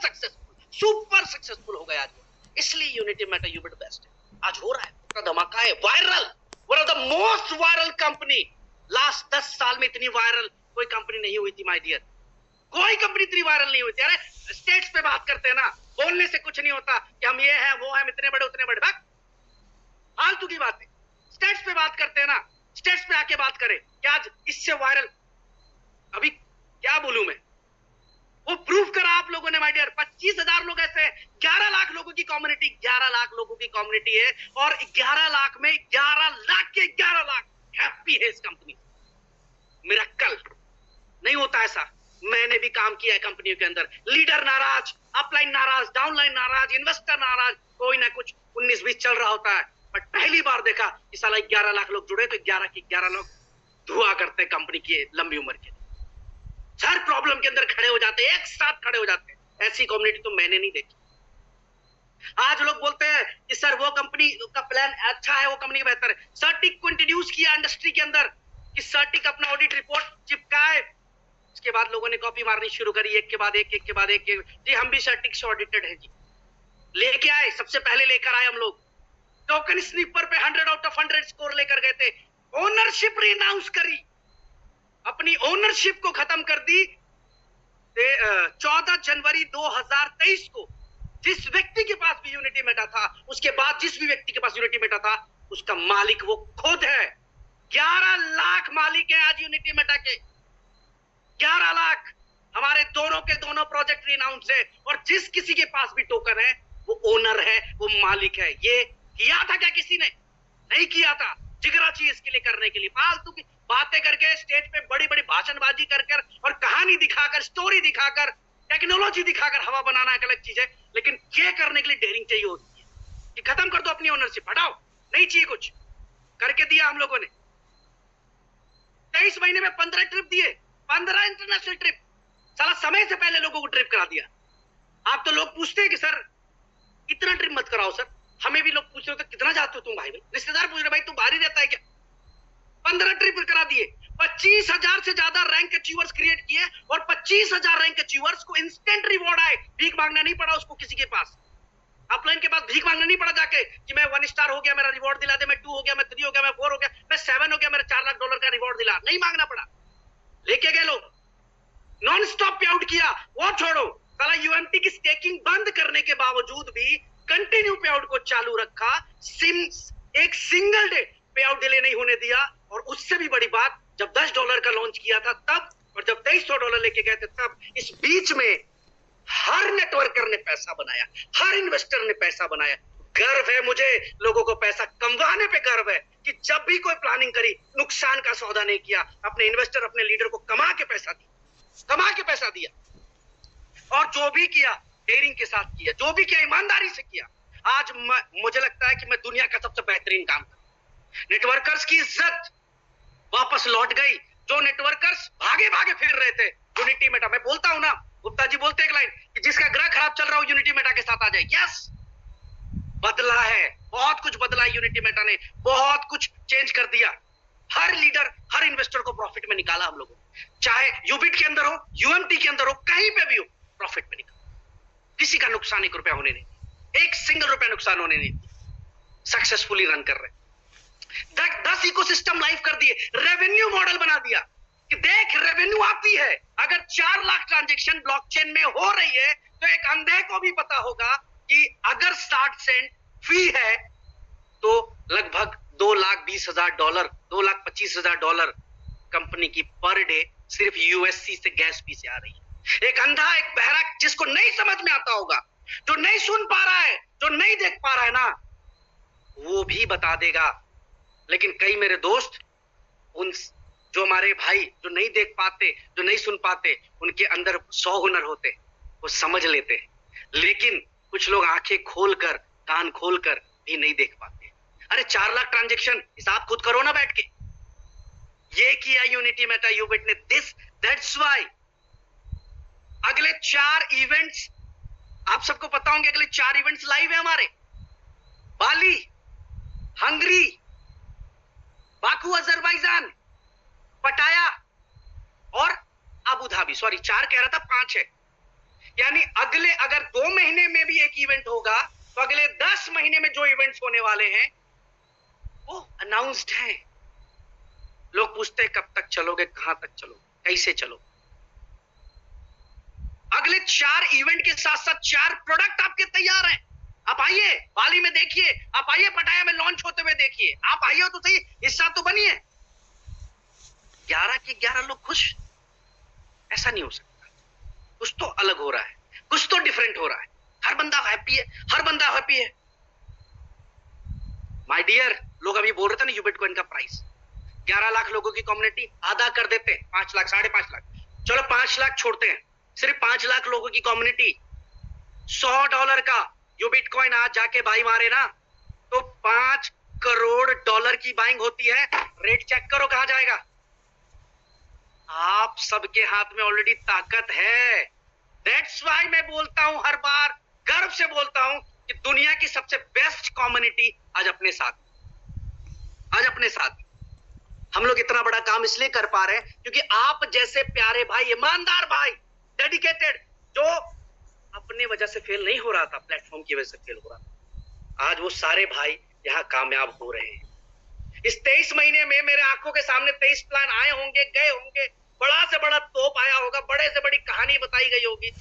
[SPEAKER 1] सक्सेसफुल हो गया आज। इसलिए यूनिटी मेटा यूबिट बेस्ट है। आज हो रहा है, धमाका है, viral, one of the most viral company. Last 10 साल में इतनी वायरल कोई कंपनी नहीं हुई थी माय डियर, कोई कंपनी इतनी वायरल नहीं हुई थी। अरे स्टेट्स पे बात करते हैं ना, बोलने से कुछ नहीं होता कि हम ये हैं वो हैं, इतने बड़े उतने बड़े, फालतू की बातें। स्टेट्स पे बात करते हैं ना, स्टेट्स पे आके बात करें कि आज इससे वायरल, अभी क्या बोलूं मैं, वो प्रूफ करा आप लोगों ने माय डियर। 25,000 लोग ऐसे, 11 लाख लोगों की कम्युनिटी, 11 लाख लोगों की कम्युनिटी है, और 11 लाख में 11 लाख के 11 लाख हैप्पी है इस कंपनी। मिरेकल नहीं होता ऐसा। मैंने भी काम किया है कंपनियों के अंदर, लीडर नाराज, अपलाइन नाराज, डाउनलाइन नाराज, इन्वेस्टर नाराज, कोई ना कुछ 19-20 चल रहा होता है। बट पहली बार देखा कि साला 11 लाख लोग जुड़े तो 11 के 11 लोग धुआ करते कंपनी की लंबी उम्र के, हर प्रॉब्लम के अंदर खड़े हो जाते, एक साथ खड़े हो जाते। ऐसी कम्युनिटी तो मैंने नहीं देखी। आज लोग बोलते हैं कि सर वो कंपनी का प्लान अच्छा है, वो कंपनी बेहतर है। सर्टिक को इंट्रोड्यूस किया इंडस्ट्री के अंदर कि सर्टिक अपना ऑडिट रिपोर्ट चिपकाए। उसके बाद लोगों ने कॉपी मारनी शुरू करी, एक के बाद एक के बाद एक। जी हम भी सर्टिक से ऑडिटेड है जी, लेके आए, सबसे पहले लेकर आए हम लोग। टोकन स्निपर पे 100 आउट ऑफ 100 स्कोर लेकर गए थे। ओनरशिप रिनाउंस करी, अपनी ओनरशिप को खत्म कर दी 14 जनवरी 2023 को। जिस व्यक्ति के पास भी यूनिटी मेटा था, उसके बाद जिस भी व्यक्ति के पास यूनिटी मेटा था, उसका मालिक वो खुद है। 11 लाख मालिक है आज यूनिटी मेटा के, 11 लाख। हमारे दोनों के दोनों प्रोजेक्ट रिनाउंस है, और जिस किसी के पास भी टोकन है वो ओनर है, वो मालिक है। ये किया था क्या किसी ने? नहीं किया था। जिगरा चाहिए इसके लिए करने के लिए, फालतू की बातें करके स्टेज पे बड़ी बड़ी भाषणबाजी कर और कहानी दिखाकर, स्टोरी दिखाकर, टेक्नोलॉजी दिखाकर हवा बनाना एक अलग चीज है। लेकिन ये करने के लिए डेयरिंग चाहिए होती है कि खत्म कर दो अपनी ओनरशिप, हटाओ, नहीं चाहिए कुछ। करके दिया हम लोगों ने। 23 महीने में 15 ट्रिप दिए, 15 इंटरनेशनल ट्रिप। साला समय से पहले लोगों को ट्रिप करा दिया। आप तो लोग पूछते हैं कि सर इतना ट्रिप मत कराओ सर, हमें भी लोग पूछ रहे हो कितना जाते हो तुम भाई, रिश्तेदार पूछ रहे भाई तुम बाहर ही रहता है क्या? 15 ट्रिप करा दिए, 25,000 से ज्यादा रैंक अचीवर्स क्रिएट किए, और 25,000 रैंक अचीवर्स को इंस्टेंट रिवॉर्ड आए। भीख मांगना नहीं पड़ा उसको किसी के पास, अपलाइन के पास भीख मांगना नहीं पड़ा जाके कि मैं 1 स्टार हो गया मेरा रिवॉर्ड दिला दे, मैं 2 हो गया, मैं 3 हो गया, मैं 4 हो गया, मैं 7 हो गया, मेरा $4 लाख का रिवॉर्ड दिला। नहीं मांगना पड़ा, लेके गए लोग, नॉन स्टॉप पे आउट किया। वो छोड़ो, साला यूएमटी की स्टेकिंग बंद करने के बावजूद भी कंटिन्यू पे आउट को चालू रखा। एक सिंगल डे पे आउट डिले नहीं होने दिया। और उससे भी बड़ी बात, जब $10 का लॉन्च किया था तब, और जब $2300 लेके गए थे तब, इस बीच में हर नेटवर्कर ने पैसा बनाया, हर इन्वेस्टर ने पैसा बनाया। गर्व है मुझे, लोगों को पैसा कमवाने पे गर्व है कि जब भी कोई प्लानिंग करी, नुकसान का सौदा नहीं किया, अपने इन्वेस्टर, अपने लीडर को कमा के पैसा दिया, और जो भी किया डेयरिंग के साथ किया, जो भी किया ईमानदारी से किया। आज मुझे लगता है कि मैं दुनिया का सबसे बेहतरीन काम कर। नेटवर्कर्स की इज्जत वापस लौट गई। जो नेटवर्कर्स भागे भागे फिर रहे थे यूनिटी मेटा, मैं बोलता हूं ना, गुप्ता जी बोलते एक लाइन कि जिसका ग्रह खराब चल रहा हो यूनिटी मेटा के साथ आ जाए। यस, बदला है, बहुत कुछ बदला है यूनिटी मेटा ने, बहुत कुछ चेंज कर दिया। हर लीडर, हर इन्वेस्टर को प्रॉफिट में निकाला हम लोगों, चाहे यूबिट के अंदर हो, यूएमटी के अंदर हो, कहीं पे भी हो, प्रॉफिट में निकाला। किसी का नुकसान 1 रुपया होने नहीं, एक सिंगल रुपया नुकसान होने नहीं, सक्सेसफुली रन कर रहे। 10 इकोसिस्टम लाइव कर दिए, रेवेन्यू मॉडल बना दिया कि देख रेवेन्यू आती है। अगर 4 लाख ट्रांजैक्शन ब्लॉकचेन में हो रही है तो एक अंधे को भी पता होगा कि अगर 60 सेंट फी है तो लगभग $2,20,000, $2,25,000 कंपनी की पर डे सिर्फ यूएससी से गैस फी से आ रही है। एक अंधा, एक बहरा जिसको नहीं समझ में आता होगा, जो नहीं सुन पा रहा है, जो नहीं देख पा रहा है ना, वो भी बता देगा। लेकिन कई मेरे दोस्त, उन जो हमारे भाई जो नहीं देख पाते, जो नहीं सुन पाते, उनके अंदर 100 हुनर होते, वो समझ लेते, लेकिन कुछ लोग आंखें खोलकर, कान खोलकर भी नहीं देख पाते। अरे 4 लाख ट्रांजैक्शन, हिसाब खुद करो ना बैठ के। ये किया यूनिटी मेटा यूबिट ने, दैट्स व्हाई अगले 4 इवेंट्स, आप सबको पता होंगे, अगले 4 इवेंट्स लाइव है हमारे। बाली, हंगरी, बाकू अजरबैजान, पटाया और अबू धाबी। सॉरी 4 कह रहा था, 5 है। यानी अगले अगर 2 महीने में भी एक इवेंट होगा तो अगले 10 महीने में जो इवेंट्स होने वाले हैं वो अनाउंस्ड है। लोग पूछते हैं कब तक चलोगे, कहां तक चलोगे, कैसे चलो। अगले 4 इवेंट के साथ साथ 4 प्रोडक्ट आपके तैयार हैं। आप आइए, बाली में देखिए, आप आइए, पटाया में लॉन्च होते हुए देखिए, आप आइए तो सही, हिस्सा तो बनिए। 11 के 11 लोग खुश, ऐसा नहीं हो सकता। कुछ तो अलग हो रहा है, कुछ तो डिफरेंट हो रहा है। हर बंदा हैप्पी है, हर बंदा हैप्पी है। माय डियर, लोग अभी बोल रहे थे ना यूबिटकॉइन का प्राइस 11 लाख लोगों की कम्युनिटी आधा कर देते, 5 लाख, 5.5 लाख, चलो 5 लाख छोड़ते हैं, सिर्फ 5 लाख लोगों की कम्युनिटी $100 का यूबिटकॉइन आज जाके बाई मारे ना तो $5 करोड़ की बाइंग होती है। रेट चेक करो कहां जाएगा। आप सबके हाथ में ऑलरेडी ताकत है। दैट्स व्हाई मैं बोलता हूं, हर बार गर्व से बोलता हूं कि दुनिया की सबसे बेस्ट कम्युनिटी आज अपने साथ, आज अपने साथ। हम लोग इतना बड़ा काम इसलिए कर पा रहे हैं क्योंकि आप जैसे प्यारे भाई, ईमानदार भाई, डेडिकेटेड, जो अपने वजह से फेल नहीं हो रहा था, प्लेटफॉर्म की वजह से फेल हो रहा था, आज वो सारे भाई यहां कामयाब हो रहे हैं। इस 23 महीने में मेरे आंखों के सामने 23 प्लान आए होंगे, गए होंगे, बड़ा से बड़ा तोप आया होगा, बड़े से बड़ी कहानी बताई गई होगी।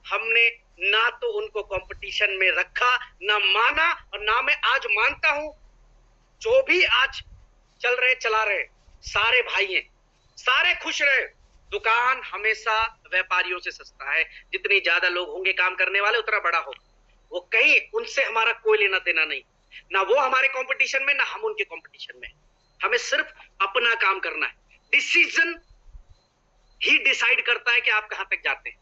[SPEAKER 1] हमने ना तो उनको कंपटीशन में रखा, ना माना, और ना मैं आज मानता हूं। जो भी आज चल रहे, चला रहे, सारे भाई हैं, सारे खुश रहे। दुकान हमेशा व्यापारियों से सस्ता है। जितने ज्यादा लोग होंगे काम करने वाले उतना बड़ा होगा। वो कहीं, उनसे हमारा कोई लेना देना नहीं, ना वो हमारे कंपटीशन में, ना हम उनके कंपटीशन में। हमें सिर्फ अपना काम करना है। डिसीजन ही डिसाइड करता है कि आप कहां तक जाते हैं।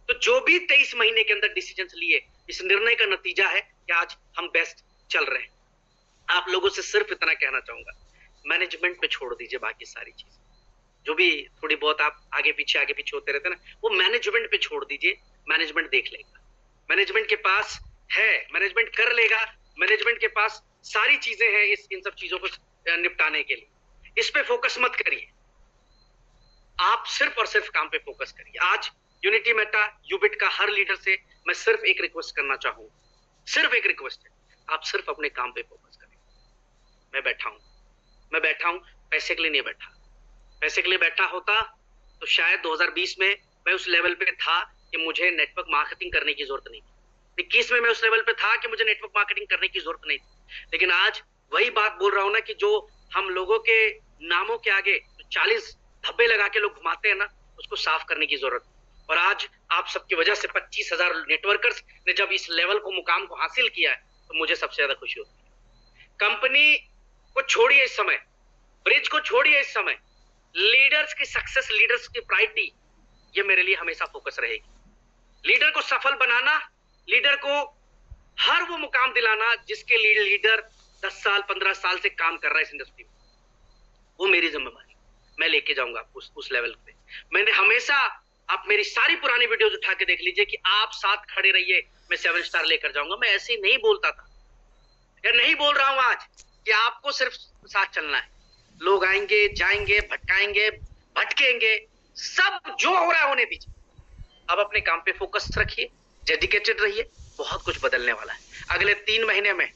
[SPEAKER 1] तो जो भी 23 महीने के अंदर डिसीजन लिए, इस निर्णय का नतीजा है कि आज हम बेस्ट चल रहे हैं। आप लोगों से सिर्फ इतना कहना चाहूंगा, मैनेजमेंट पे छोड़ दीजिए बाकी सारी चीज। जो भी थोड़ी बहुत आप आगे पीछे होते रहते ना, वो मैनेजमेंट पे छोड़ दीजिए। मैनेजमेंट देख लेगा, मैनेजमेंट के पास है, मैनेजमेंट कर लेगा। मैनेजमेंट के पास सारी चीजें हैं इन सब चीजों को निपटाने के लिए। इस पे फोकस मत करिए, आप सिर्फ और सिर्फ काम पे फोकस करिए। आज यूनिटी मेटा यूबिट का हर लीडर से मैं सिर्फ एक रिक्वेस्ट करना चाहूंगा, सिर्फ एक रिक्वेस्ट है, आप सिर्फ अपने काम पे फोकस करें। मैं बैठा हूं पैसे के लिए नहीं बैठा। पैसे के लिए बैठा होता तो शायद 2020 में मैं उस लेवल पे था कि मुझे नेटवर्क मार्केटिंग करने की जरूरत नहीं थी। 21 में मैं उस लेवल पे था कि मुझे नेटवर्क मार्केटिंग करने की जरूरत नहीं थी। लेकिन आज वही बात बोल रहा हूं ना कि जो हम लोगों के नामों के आगे 40 धब्बे लगा के लोग घुमाते हैं ना, उसको साफ करने की जरूरत। और आज आप सबकी वजह से 25,000 नेटवर्कर्स ने जब इस लेवल को, मुकाम को हासिल किया है, तो तो मुझे सबसे ज्यादा खुशी होती है। कंपनी को छोड़िए इस समय, ब्रिज को छोड़िए इस समय, लीडर्स की सक्सेस, लीडर्स की प्रायोरिटी, ये मेरे लिए हमेशा फोकस रहेगी। लीडर को सफल बनाना, लीडर को हर वो मुकाम दिलाना जिसके लिए लीडर 10 साल 15 साल से काम कर रहा है इस इंडस्ट्री में, वो मेरी जिम्मेदारी, मैं लेके जाऊंगा आपको उस लेवल पे। मैंने हमेशा, आप मेरी सारी पुरानी वीडियोस उठा के देख लीजिए कि आप साथ खड़े रहिए, मैं 7 स्टार लेकर जाऊंगा। मैं ऐसे ही नहीं बोलता था, या नहीं बोल रहा हूं आज कि आपको सिर्फ साथ चलना है। लोग आएंगे, जाएंगे, भटकाएंगे, भटकेंगे, सब जो हो रहा है होने दीजिए। अब अपने काम पे फोकस रखिए, डेडिकेटेड रहिए, बहुत कुछ बदलने वाला है। अगले 3 महीने में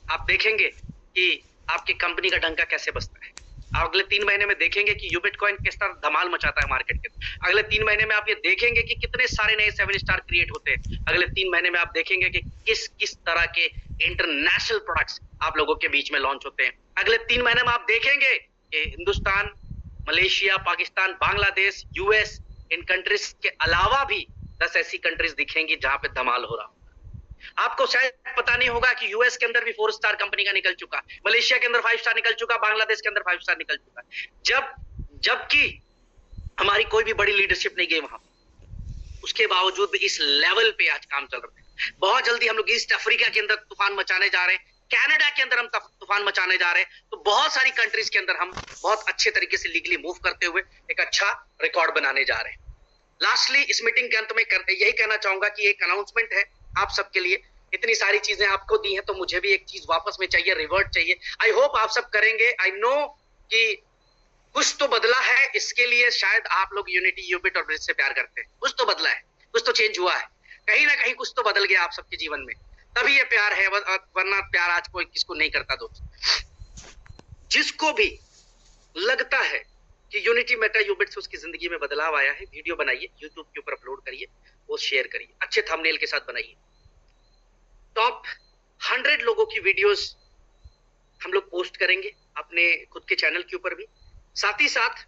[SPEAKER 1] आप देखेंगे कि आपकी कंपनी का डंका कैसे बजता है। अगले 3 महीने में देखेंगे कि यूबिट कॉइन किस तरह धमाल मचाता है मार्केट के। अगले 3 महीने में आप ये देखेंगे कि कितने सारे नए 7 स्टार क्रिएट होते हैं। अगले 3 महीने में आप देखेंगे कि किस किस तरह के इंटरनेशनल प्रोडक्ट्स आप लोगों के बीच में लॉन्च होते हैं। अगले 3 महीने में आप देखेंगे कि हिंदुस्तान, मलेशिया, पाकिस्तान, बांग्लादेश, यूएस, इन कंट्रीज के अलावा भी 10 ऐसी कंट्रीज दिखेंगी जहां पे धमाल हो रहा। आपको शायद पता नहीं होगा कि यूएस के अंदर भी 4 स्टार कंपनी का निकल चुका, मलेशिया के अंदर 5 स्टार निकल चुका, बांग्लादेश के अंदर 5 स्टार निकल चुका। जबकि हमारी कोई भी बड़ी लीडरशिप नहीं गई वहां, उसके बावजूद भी इस लेवल पे आज काम चल रहा है। बहुत जल्दी हम लोग ईस्ट अफ्रीका के अंदर तूफान मचाने जा रहे हैं, कनाडा के अंदर हम तूफान मचाने जा रहे हैं। तो बहुत सारी कंट्रीज के अंदर हम बहुत अच्छे तरीके से लीगली मूव करते हुए एक अच्छा रिकॉर्ड बनाने जा रहे हैं। लास्टली इस मीटिंग के अंत में यही कहना चाहूंगा कि एक अनाउंसमेंट है आप सबके लिए। इतनी सारी चीजें आपको दी हैं तो मुझे भी एक चीज वापस में चाहिए, रिवर्ट चाहिए। आई होप आप सब करेंगे। आई नो कि कुछ तो बदला है, इसके लिए शायद आप लोग यूनिटी, यूबिट और ब्रिज से प्यार करते हैं। कुछ तो बदला है, कुछ तो चेंज हुआ है, कहीं ना कहीं कुछ तो बदल गया आप सबके जीवन में, तभी ये प्यार है, वरना प्यार आज कोई किसको नहीं करता। दोस्त, जिसको भी लगता है कि यूनिटी मेटा यूबिट से उसकी जिंदगी में बदलाव आया है, वीडियो बनाइए, यूट्यूब के ऊपर अपलोड करिए, वो शेयर करिए, अच्छे थंबनेल के साथ बनाइए। टॉप 100 लोगों की वीडियोस हम लोग पोस्ट करेंगे अपने खुद के चैनल के ऊपर भी। साथ ही साथ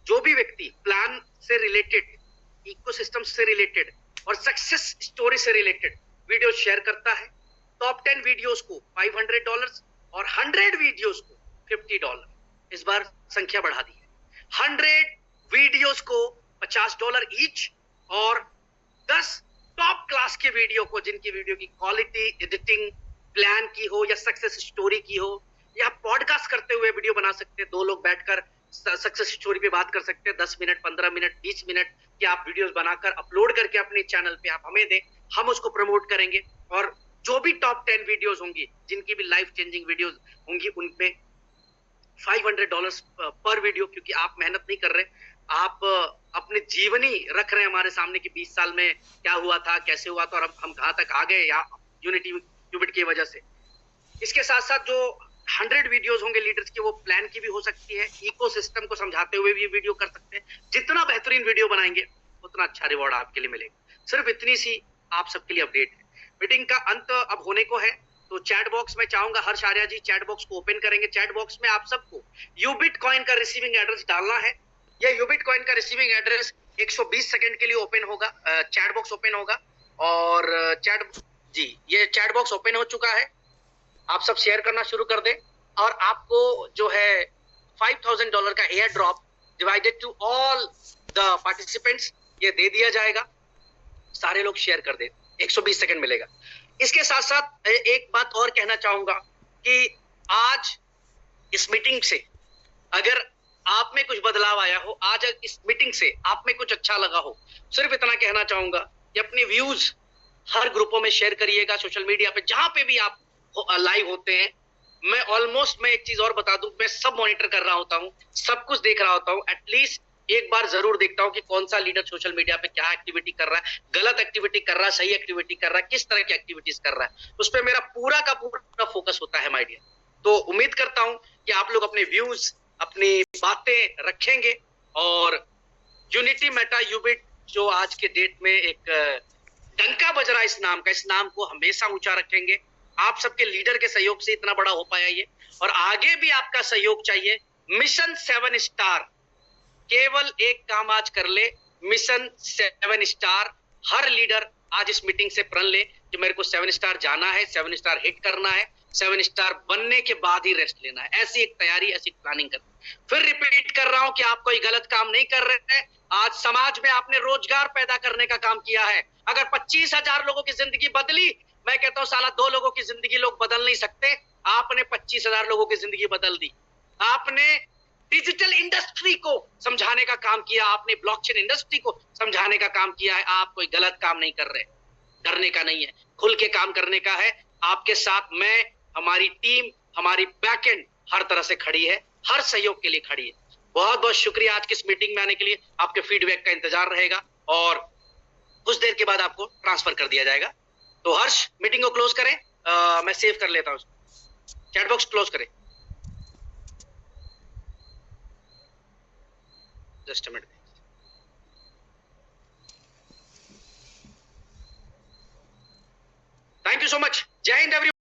[SPEAKER 1] जो भी व्यक्ति प्लान से रिलेटेड, इकोसिस्टम से रिलेटेड और सक्सेस स्टोरी से रिलेटेड वीडियो शेयर करता है, टॉप 10 वीडियोस को $500 और 100 वीडियोस को $50। इस बार संख्या बढ़ा दी है, 100 वीडियोस को $50 ईच, और 10 टॉप क्लास के वीडियो को, जिनकी वीडियो की क्वालिटी, एडिटिंग प्लान की हो या सक्सेस स्टोरी की हो, या पॉडकास्ट करते हुए वीडियो बना सकते हैं। 2 लोग बैठकर सक्सेस स्टोरी पे बात कर सकते हैं, 10 मिनट, 15 मिनट, 20 मिनट की आप वीडियोस बनाकर अपलोड करके अपने चैनल पे आप हमें दें, हम उसको प्रमोट करेंगे। और जो भी टॉप 10 वीडियोस होंगी, जिनकी भी लाइफ चेंजिंग वीडियोस होंगी, उनमें $500 पर वीडियो, क्योंकि आप मेहनत नहीं कर रहे, आप अपने जीवनी रख रहे हैं हमारे सामने कि 20 साल में क्या हुआ था, कैसे हुआ था, और हम कहां तक आ गए या यूनिटी यूबिट की वजह से। इसके साथ साथ जो 100 वीडियोस होंगे लीडर्स की, वो प्लान की भी हो सकती है, इकोसिस्टम को समझाते हुए भी वीडियो कर सकते हैं। जितना बेहतरीन वीडियो बनाएंगे उतना अच्छा रिवॉर्ड आपके लिए मिलेगा। सिर्फ इतनी सी आप सबके लिए अपडेट है। मीटिंग का अंत अब होने को है, तो चैट बॉक्स में चाहूंगा हर्ष आर्या जी चैट बॉक्स को ओपन करेंगे। चैट बॉक्स में आप सबको यूबिट कॉइन का रिसीविंग एड्रेस डालना है। यह यूबिट कॉइन का रिसीविंग एड्रेस 120 सेकंड के लिए ओपन होगा, चैट बॉक्स ओपन होगा। और ये चैट बॉक्स ओपन हो चुका है, आप सब शेयर करना शुरू कर दें। और आपको जो है $5000 का airdrop divided to all the participants, ये दे दिया जाएगा। सारे लोग शेयर कर दें, 120 सेकंड मिलेगा। इसके साथ साथ एक बात और कहना चाहूंगा कि आज इस मीटिंग से अगर आप में कुछ बदलाव आया हो, आज इस मीटिंग से आप में कुछ अच्छा लगा हो, सिर्फ इतना कहना चाहूंगा कि अपने व्यूज हर ग्रुपों में शेयर करिएगा, सोशल मीडिया पे जहां पे भी आप लाइव होते हैं। मैं एक चीज और बता दूं, मैं सब मॉनिटर कर रहा होता हूं, सब कुछ देख रहा होता हूं। एटलीस्ट एक बार जरूर देखता हूं कि कौन सा लीडर सोशल मीडिया पे क्या एक्टिविटी कर रहा है, गलत एक्टिविटी कर रहा है, सही एक्टिविटी कर रहा है, किस तरह की एक्टिविटीज कर रहा है, उस पर मेरा पूरा का पूरा फोकस होता है माय डियर। तो उम्मीद करता हूं कि आप लोग अपने व्यूज, अपनी बातें रखेंगे, और यूनिटी मेटा यूबिट जो आज के डेट में एक डंका बज रहा है इस नाम का, इस नाम को हमेशा ऊंचा रखेंगे। आप सबके लीडर के सहयोग से इतना बड़ा हो पाया ये, और आगे भी आपका सहयोग चाहिए। मिशन 7 स्टार, केवल एक काम आज कर ले, मिशन 7 स्टार। हर लीडर आज इस मीटिंग से प्रण ले, कि मेरे को 7 स्टार जाना है, 7 स्टार हिट करना है, 7 स्टार बनने के बाद ही रेस्ट लेना है। ऐसी एक तैयारी, ऐसी प्लानिंग कर। फिर रिपीट कर रहा हूं कि आप कोई गलत काम नहीं कर रहे हैं। आज समाज में आपने रोजगार पैदा करने का काम किया है। अगर 25,000 लोगों की जिंदगी बदली, मैं कहता हूं साला 2 लोगों की जिंदगी लोग बदल नहीं सकते। आपने 25,000 लोगों की जिंदगी बदल दी। आपने डिजिटल इंडस्ट्री को समझाने का काम किया, आपने ब्लॉकचेन इंडस्ट्री को समझाने का काम किया है। आप कोई गलत काम नहीं कर रहे, डरने का नहीं है, खुल के काम करने का है। आपके साथ मैं, हमारी टीम, हमारी बैकएंड हर तरह से खड़ी है, हर सहयोग के लिए खड़ी है। बहुत बहुत शुक्रिया आज की इस मीटिंग में आने के लिए। आपके फीडबैक का इंतजार रहेगा और कुछ देर के बाद आपको ट्रांसफर कर दिया जाएगा। तो हर्ष, मीटिंग को क्लोज करें। मैं सेव कर लेता हूं, चैट बॉक्स क्लोज करें। Just a minute. Thank you so much. जय हिंद एवरीवन।